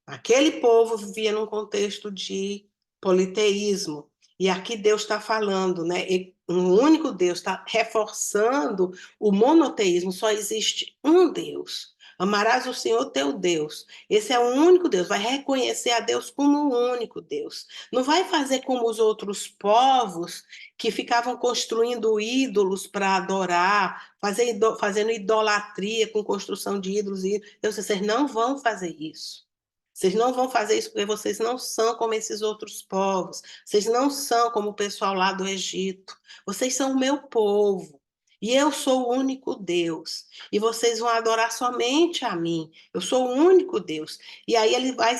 Aquele povo vivia num contexto de politeísmo. E aqui Deus está falando, né? Um único Deus, está reforçando o monoteísmo. Só existe um Deus. Amarás o Senhor teu Deus. Esse é o único Deus. Vai reconhecer a Deus como o único Deus. Não vai fazer como os outros povos que ficavam construindo ídolos para adorar, fazendo idolatria com construção de ídolos. Vocês não vão fazer isso. Vocês não vão fazer isso porque vocês não são como esses outros povos. Vocês não são como o pessoal lá do Egito. Vocês são o meu povo. E eu sou o único Deus. E vocês vão adorar somente a mim. Eu sou o único Deus. E aí ele vai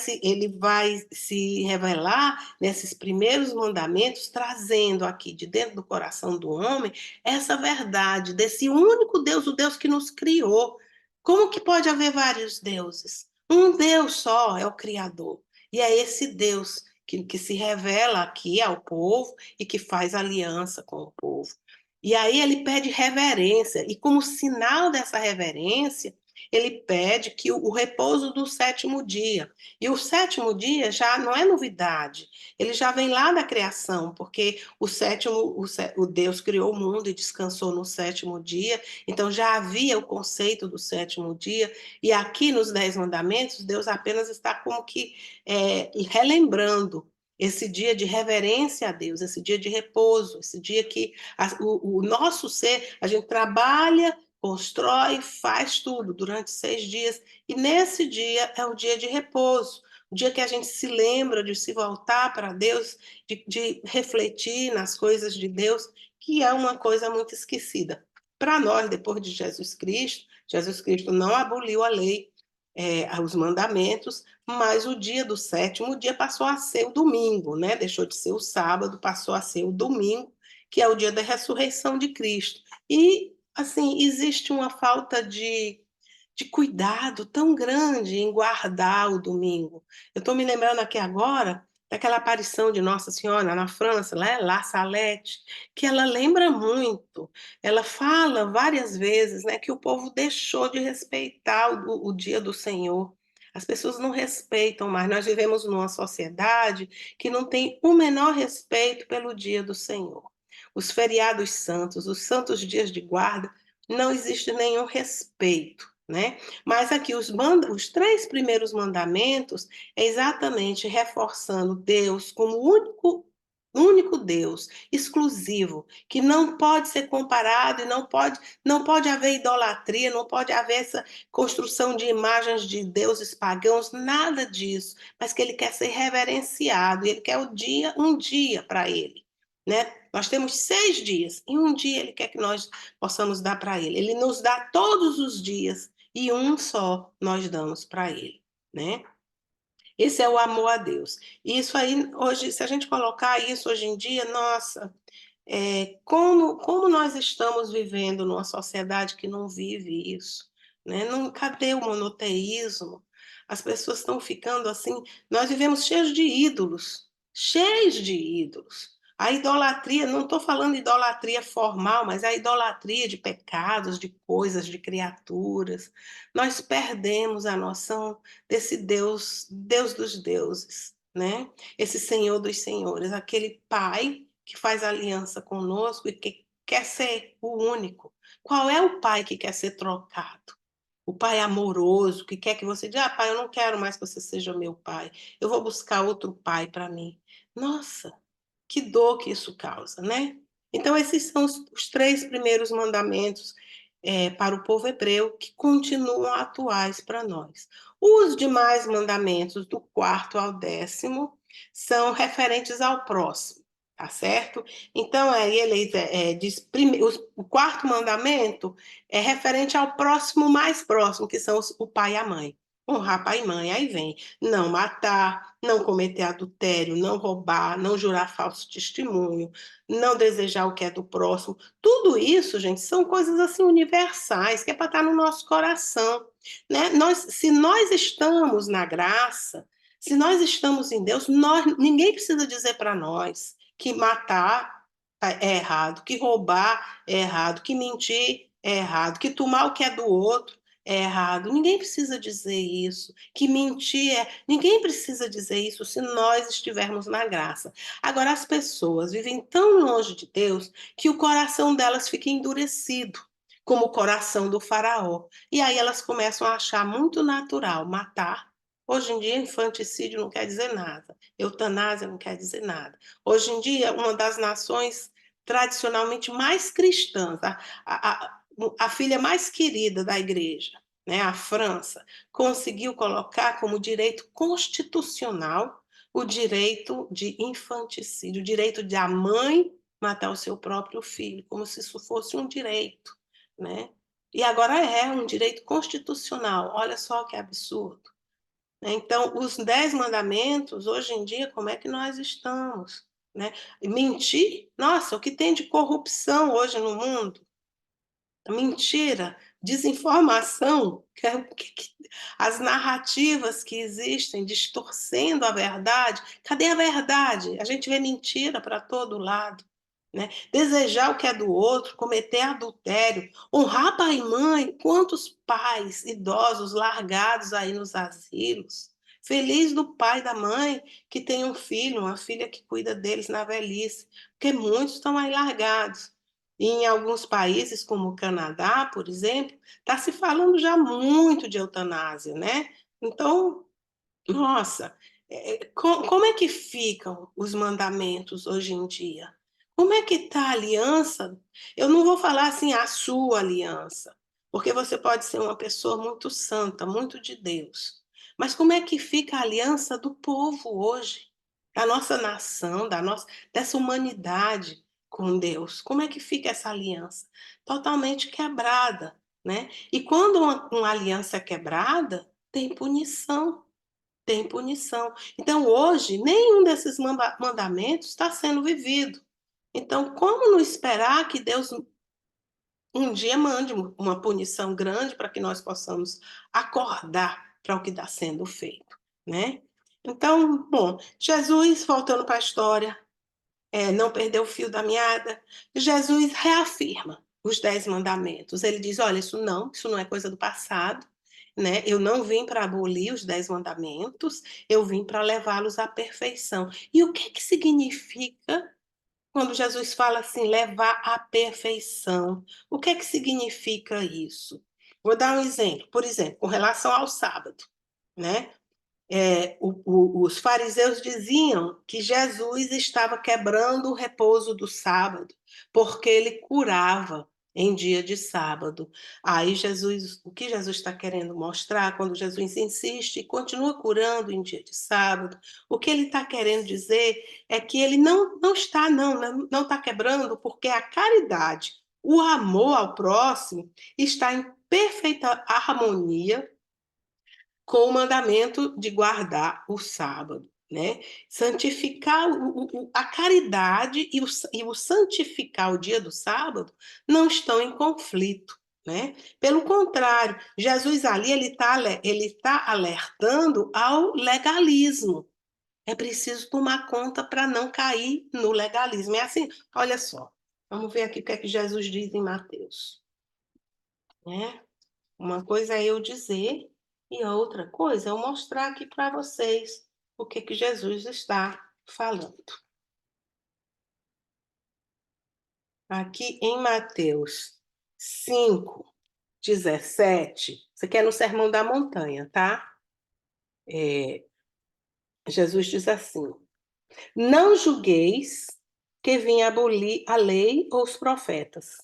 se revelar nesses primeiros mandamentos, trazendo aqui de dentro do coração do homem essa verdade desse único Deus, o Deus que nos criou. Como que pode haver vários deuses? Um Deus só é o Criador. E é esse Deus que se revela aqui ao povo e que faz aliança com o povo. E aí ele pede reverência. E como sinal dessa reverência, ele pede que o repouso do sétimo dia. E o sétimo dia já não é novidade. Ele já vem lá da criação, porque o Deus criou o mundo e descansou no sétimo dia. Então já havia o conceito do sétimo dia. E aqui nos 10 mandamentos, Deus apenas está como que relembrando esse dia de reverência a Deus, esse dia de repouso, esse dia que o nosso ser, a gente trabalha, constrói, faz tudo durante 6 dias, e nesse dia é o dia de repouso, o dia que a gente se lembra de se voltar para Deus, de refletir nas coisas de Deus, que é uma coisa muito esquecida. Para nós, depois de Jesus Cristo não aboliu a lei, os mandamentos, mas o dia do sétimo dia passou a ser o domingo, né? Deixou de ser o sábado, passou a ser o domingo, que é o dia da ressurreição de Cristo. E, assim, existe uma falta de cuidado tão grande em guardar o domingo. Eu estou me lembrando aqui agora daquela aparição de Nossa Senhora na França, né, La Salette, que ela lembra muito. Ela fala várias vezes, né, que o povo deixou de respeitar o dia do Senhor. As pessoas não respeitam mais. Nós vivemos numa sociedade que não tem o menor respeito pelo dia do Senhor. Os feriados santos, os santos dias de guarda, não existe nenhum respeito, né? Mas aqui os 3 primeiros mandamentos é exatamente reforçando Deus como único Deus, exclusivo, que não pode ser comparado e não pode haver idolatria, não pode haver essa construção de imagens de deuses pagãos, nada disso, mas que ele quer ser reverenciado, ele quer um dia para ele, né? Nós temos 6 dias e um dia ele quer que nós possamos dar para ele. Ele nos dá todos os dias e um só nós damos para ele, né? Esse é o amor a Deus. E isso aí, hoje, se a gente colocar isso hoje em dia, nossa, como nós estamos vivendo numa sociedade que não vive isso, né? Não, cadê o monoteísmo? As pessoas estão ficando assim, nós vivemos cheios de ídolos, cheios de ídolos. A idolatria, não estou falando idolatria formal, mas a idolatria de pecados, de coisas, de criaturas. Nós perdemos a noção desse Deus, Deus dos deuses, né? Esse Senhor dos senhores, aquele Pai que faz aliança conosco e que quer ser o único. Qual é o pai que quer ser trocado? O pai amoroso, que quer que você diga, pai, eu não quero mais que você seja meu pai, eu vou buscar outro pai para mim. Nossa, que dor que isso causa, né? Então, esses são os 3 primeiros mandamentos para o povo hebreu que continuam atuais para nós. Os demais mandamentos, do 4º ao 10º, são referentes ao próximo, tá certo? Então, aí ele diz, o 4º mandamento é referente ao próximo mais próximo, que são o pai e a mãe. Honrar pai e mãe, aí vem não matar, não cometer adultério, não roubar, não jurar falso testemunho, não desejar o que é do próximo. Tudo isso, gente, são coisas assim universais, que é para estar no nosso coração, né? Se nós estamos na graça, se nós estamos em Deus, ninguém precisa dizer para nós que matar é errado, que roubar é errado, que mentir é errado, que tomar o que é do outro é errado. Ninguém precisa dizer isso. Que mentir é. Ninguém precisa dizer isso se nós estivermos na graça. Agora, as pessoas vivem tão longe de Deus que o coração delas fica endurecido, como o coração do Faraó. E aí elas começam a achar muito natural matar. Hoje em dia, infanticídio não quer dizer nada. Eutanásia não quer dizer nada. Hoje em dia, uma das nações tradicionalmente mais cristãs, a filha mais querida da igreja, né, a França, conseguiu colocar como direito constitucional o direito de infanticídio, o direito de a mãe matar o seu próprio filho, como se isso fosse um direito, né? E agora é um direito constitucional. Olha só que absurdo. Então, os 10 mandamentos, hoje em dia, como é que nós estamos? Né? Mentir? Nossa, o que tem de corrupção hoje no mundo? Mentira, desinformação, as narrativas que existem distorcendo a verdade. Cadê a verdade? A gente vê mentira para todo lado. Né? Desejar o que é do outro, cometer adultério, honrar pai e mãe. Quantos pais idosos largados aí nos asilos? Feliz do pai e da mãe que tem um filho, uma filha que cuida deles na velhice, porque muitos estão aí largados. E em alguns países, como o Canadá, por exemplo, está se falando já muito de eutanásia, né? Então, nossa, como é que ficam os mandamentos hoje em dia? Como é que está a aliança? Eu não vou falar assim a sua aliança, porque você pode ser uma pessoa muito santa, muito de Deus. Mas como é que fica a aliança do povo hoje? Da nossa nação, dessa humanidade com Deus? Como é que fica essa aliança? Totalmente quebrada, né? E quando uma aliança é quebrada, tem punição. Tem punição. Então, hoje, nenhum desses mandamentos está sendo vivido. Então, como não esperar que Deus um dia mande uma punição grande para que nós possamos acordar para o que está sendo feito, né? Então, bom, Jesus, voltando para a história, não perdeu o fio da meada, Jesus reafirma os 10 mandamentos. Ele diz, olha, isso não é coisa do passado, né? Eu não vim para abolir os 10 mandamentos, eu vim para levá-los à perfeição. E o que significa quando Jesus fala assim, levar à perfeição? O que significa isso? Vou dar um exemplo. Por exemplo, com relação ao sábado, né? Os fariseus diziam que Jesus estava quebrando o repouso do sábado, porque ele curava em dia de sábado. Aí Jesus, o que Jesus está querendo mostrar quando Jesus insiste e continua curando em dia de sábado, o que ele está querendo dizer é que ele não está quebrando, porque a caridade, o amor ao próximo está em perfeita harmonia com o mandamento de guardar o sábado, né? Santificar a caridade e o santificar o dia do sábado não estão em conflito, né? Pelo contrário, Jesus ali ele tá alertando ao legalismo. É preciso tomar conta para não cair no legalismo. É assim, olha só, vamos ver aqui o que é que Jesus diz em Mateus, né? Uma coisa é eu dizer e a outra coisa é eu mostrar aqui para vocês o que que Jesus está falando. Aqui em Mateus 5:17, você quer no Sermão da Montanha, tá? Jesus diz assim: não julgueis que vim abolir a lei ou os profetas.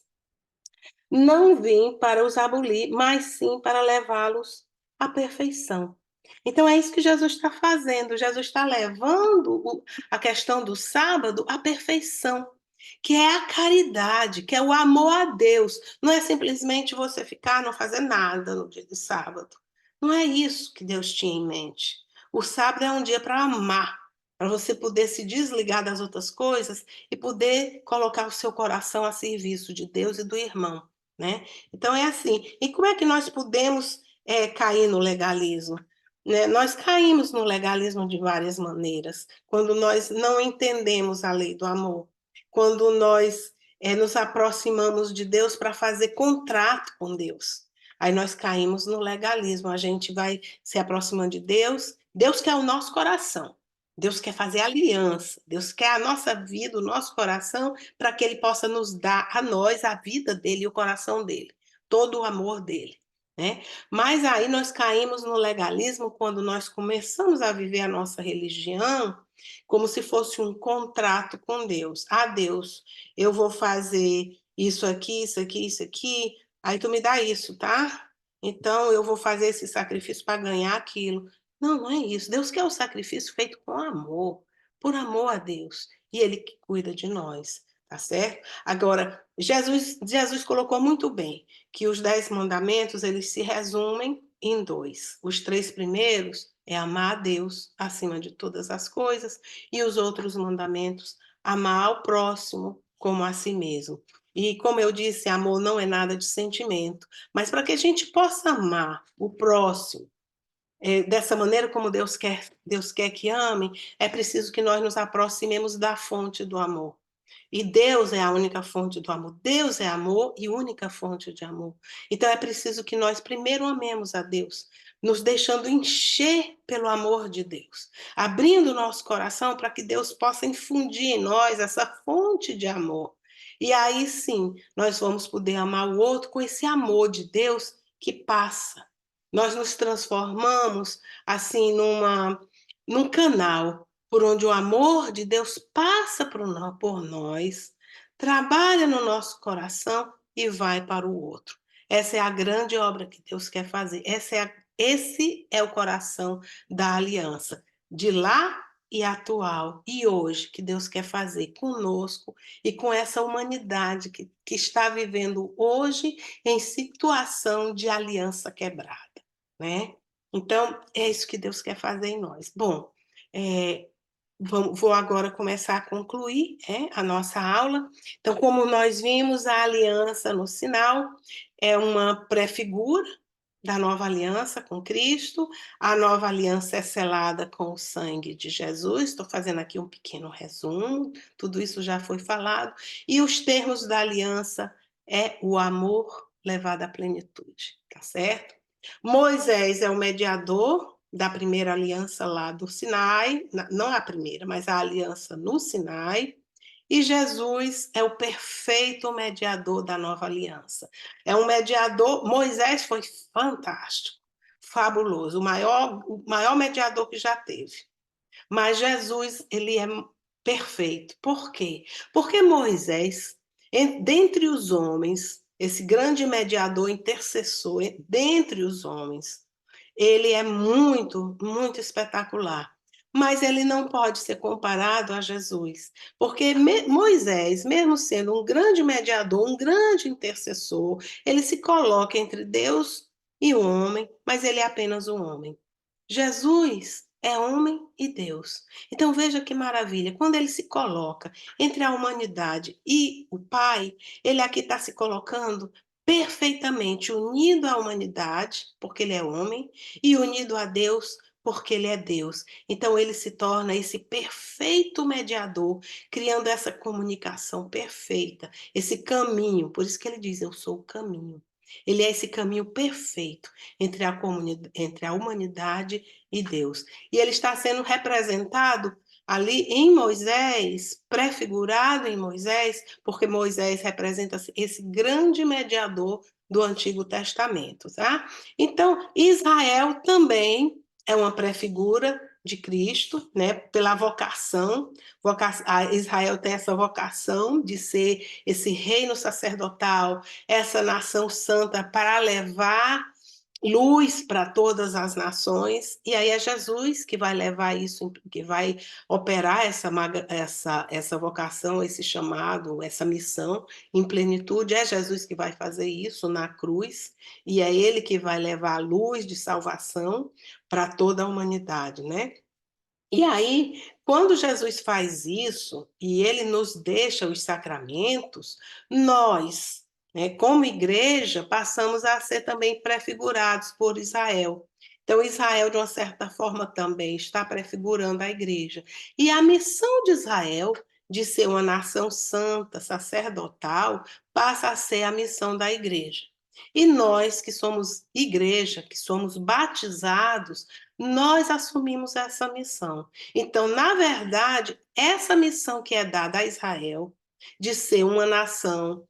Não vim para os abolir, mas sim para levá-los à perfeição. Então é isso que Jesus está fazendo. Jesus está levando a questão do sábado à perfeição, que é a caridade, que é o amor a Deus. Não é simplesmente você ficar não fazer nada no dia de sábado. Não é isso que Deus tinha em mente. O sábado é um dia para amar, para você poder se desligar das outras coisas e poder colocar o seu coração a serviço de Deus e do irmão, né? Então é assim. E como é que nós podemos cair no legalismo? Né? Nós caímos no legalismo de várias maneiras, quando nós não entendemos a lei do amor, quando nós nos aproximamos de Deus para fazer contrato com Deus. Aí nós caímos no legalismo, a gente vai se aproximando de Deus, Deus quer o nosso coração, Deus quer fazer aliança, Deus quer a nossa vida, o nosso coração, para que Ele possa nos dar a nós a vida dele e o coração dele, todo o amor dele, né? Mas aí nós caímos no legalismo quando nós começamos a viver a nossa religião como se fosse um contrato com Deus. Ah, Deus, eu vou fazer isso aqui, isso aqui, isso aqui, aí tu me dá isso, tá? Então eu vou fazer esse sacrifício para ganhar aquilo. Não, não é isso. Deus quer o sacrifício feito com amor, por amor a Deus. E Ele que cuida de nós, tá certo? Agora, Jesus colocou muito bem que os 10 mandamentos, eles se resumem em dois. Os 3 primeiros é amar a Deus acima de todas as coisas, e os outros mandamentos, amar ao próximo como a si mesmo. E como eu disse, amor não é nada de sentimento, mas para que a gente possa amar o próximo dessa maneira como Deus quer que ame, é preciso que nós nos aproximemos da fonte do amor. E Deus é a única fonte do amor. Deus é amor e única fonte de amor. Então é preciso que nós primeiro amemos a Deus, nos deixando encher pelo amor de Deus, abrindo o nosso coração para que Deus possa infundir em nós essa fonte de amor. E aí sim, nós vamos poder amar o outro com esse amor de Deus que passa. Nós nos transformamos assim num canal por onde o amor de Deus passa por nós, trabalha no nosso coração e vai para o outro. Essa é a grande obra que Deus quer fazer. Esse é o coração da aliança, de lá e atual, e hoje, que Deus quer fazer conosco e com essa humanidade que está vivendo hoje em situação de aliança quebrada, né? Então, é isso que Deus quer fazer em nós. Bom, é, vou agora começar a concluir a nossa aula. Então, como nós vimos, a aliança no sinal é uma pré-figura da nova aliança com Cristo. A nova aliança é selada com o sangue de Jesus. Estou fazendo aqui um pequeno resumo, tudo isso já foi falado. E os termos da aliança é o amor levado à plenitude, tá certo? Moisés é o mediador da primeira aliança lá do Sinai, não a primeira, mas a aliança no Sinai, e Jesus é o perfeito mediador da nova aliança. É um mediador, Moisés foi fantástico, fabuloso, o maior mediador que já teve. Mas Jesus, ele é perfeito. Por quê? Porque Moisés, dentre os homens, esse grande mediador, intercessor, dentre os homens, ele é muito, muito espetacular. Mas ele não pode ser comparado a Jesus, porque Moisés, mesmo sendo um grande mediador, um grande intercessor, ele se coloca entre Deus e o homem, mas ele é apenas um homem. Jesus é homem e Deus. Então veja que maravilha, quando ele se coloca entre a humanidade e o Pai, ele aqui está se colocando perfeitamente unido à humanidade, porque ele é homem, e unido a Deus, porque ele é Deus. Então ele se torna esse perfeito mediador, criando essa comunicação perfeita, esse caminho. Por isso que ele diz: eu sou o caminho. Ele é esse caminho perfeito entre a humanidade e Deus. E ele está sendo representado ali em Moisés, prefigurado em Moisés, porque Moisés representa esse grande mediador do Antigo Testamento, tá? Então, Israel também é uma prefigura de Cristo, né? Pela vocação. Israel tem essa vocação de ser esse reino sacerdotal, essa nação santa para levar luz para todas as nações, e aí é Jesus que vai levar isso, que vai operar essa vocação, esse chamado, essa missão em plenitude. É Jesus que vai fazer isso na cruz, e é ele que vai levar a luz de salvação para toda a humanidade, né? E aí, quando Jesus faz isso e ele nos deixa os sacramentos, nós, né, como igreja, passamos a ser também prefigurados por Israel. Então, Israel, de uma certa forma, também está prefigurando a igreja. E a missão de Israel, de ser uma nação santa, sacerdotal, passa a ser a missão da igreja. E nós, que somos igreja, que somos batizados, nós assumimos essa missão. Então, na verdade, essa missão que é dada a Israel, de ser uma nação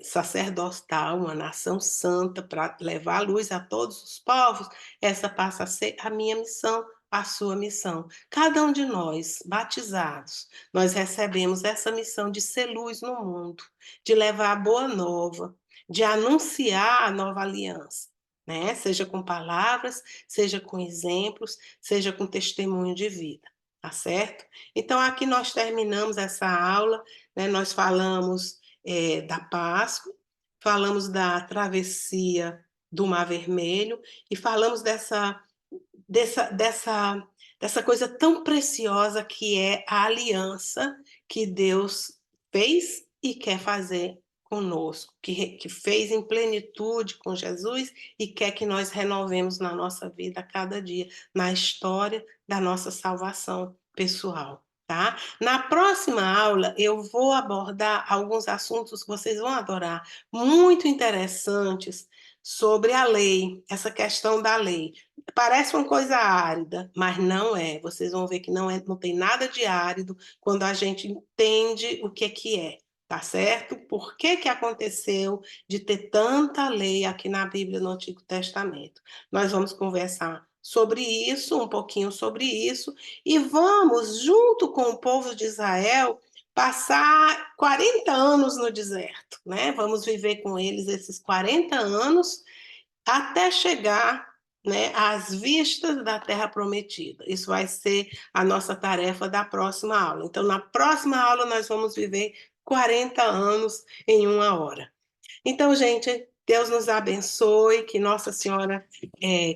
sacerdotal, uma nação santa, para levar a luz a todos os povos, essa passa a ser a minha missão, a sua missão. Cada um de nós, batizados, nós recebemos essa missão de ser luz no mundo, de levar a boa nova, de anunciar a nova aliança, né? Seja com palavras, seja com exemplos, seja com testemunho de vida, tá certo? Então, aqui nós terminamos essa aula, né? Nós falamos da Páscoa, falamos da travessia do Mar Vermelho e falamos dessa coisa tão preciosa que é a aliança que Deus fez e quer fazer conosco, que fez em plenitude com Jesus e quer que nós renovemos na nossa vida a cada dia, na história da nossa salvação pessoal. Tá? Na próxima aula, eu vou abordar alguns assuntos que vocês vão adorar, muito interessantes, sobre a lei, essa questão da lei. Parece uma coisa árida, mas não é. Vocês vão ver que não tem nada de árido quando a gente entende o que é, tá certo? Por que aconteceu de ter tanta lei aqui na Bíblia no Antigo Testamento? Nós vamos conversar sobre isso, um pouquinho sobre isso, e vamos, junto com o povo de Israel, passar 40 anos no deserto, né? Vamos viver com eles esses 40 anos até chegar, né, às vistas da Terra Prometida. Isso vai ser a nossa tarefa da próxima aula. Então, na próxima aula, nós vamos viver 40 anos em uma hora. Então, gente, Deus nos abençoe, que Nossa Senhora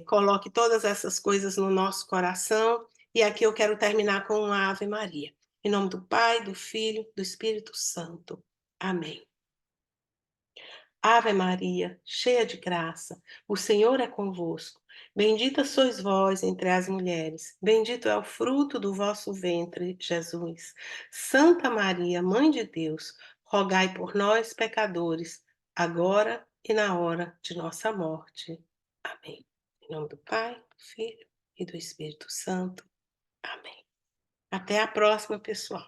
coloque todas essas coisas no nosso coração. E aqui eu quero terminar com uma Ave Maria. Em nome do Pai, do Filho, do Espírito Santo. Amém. Ave Maria, cheia de graça, o Senhor é convosco. Bendita sois vós entre as mulheres, bendito é o fruto do vosso ventre, Jesus. Santa Maria, Mãe de Deus, rogai por nós, pecadores, agora e na hora de nossa morte. Amém. Em nome do Pai, do Filho e do Espírito Santo. Amém. Até a próxima, pessoal.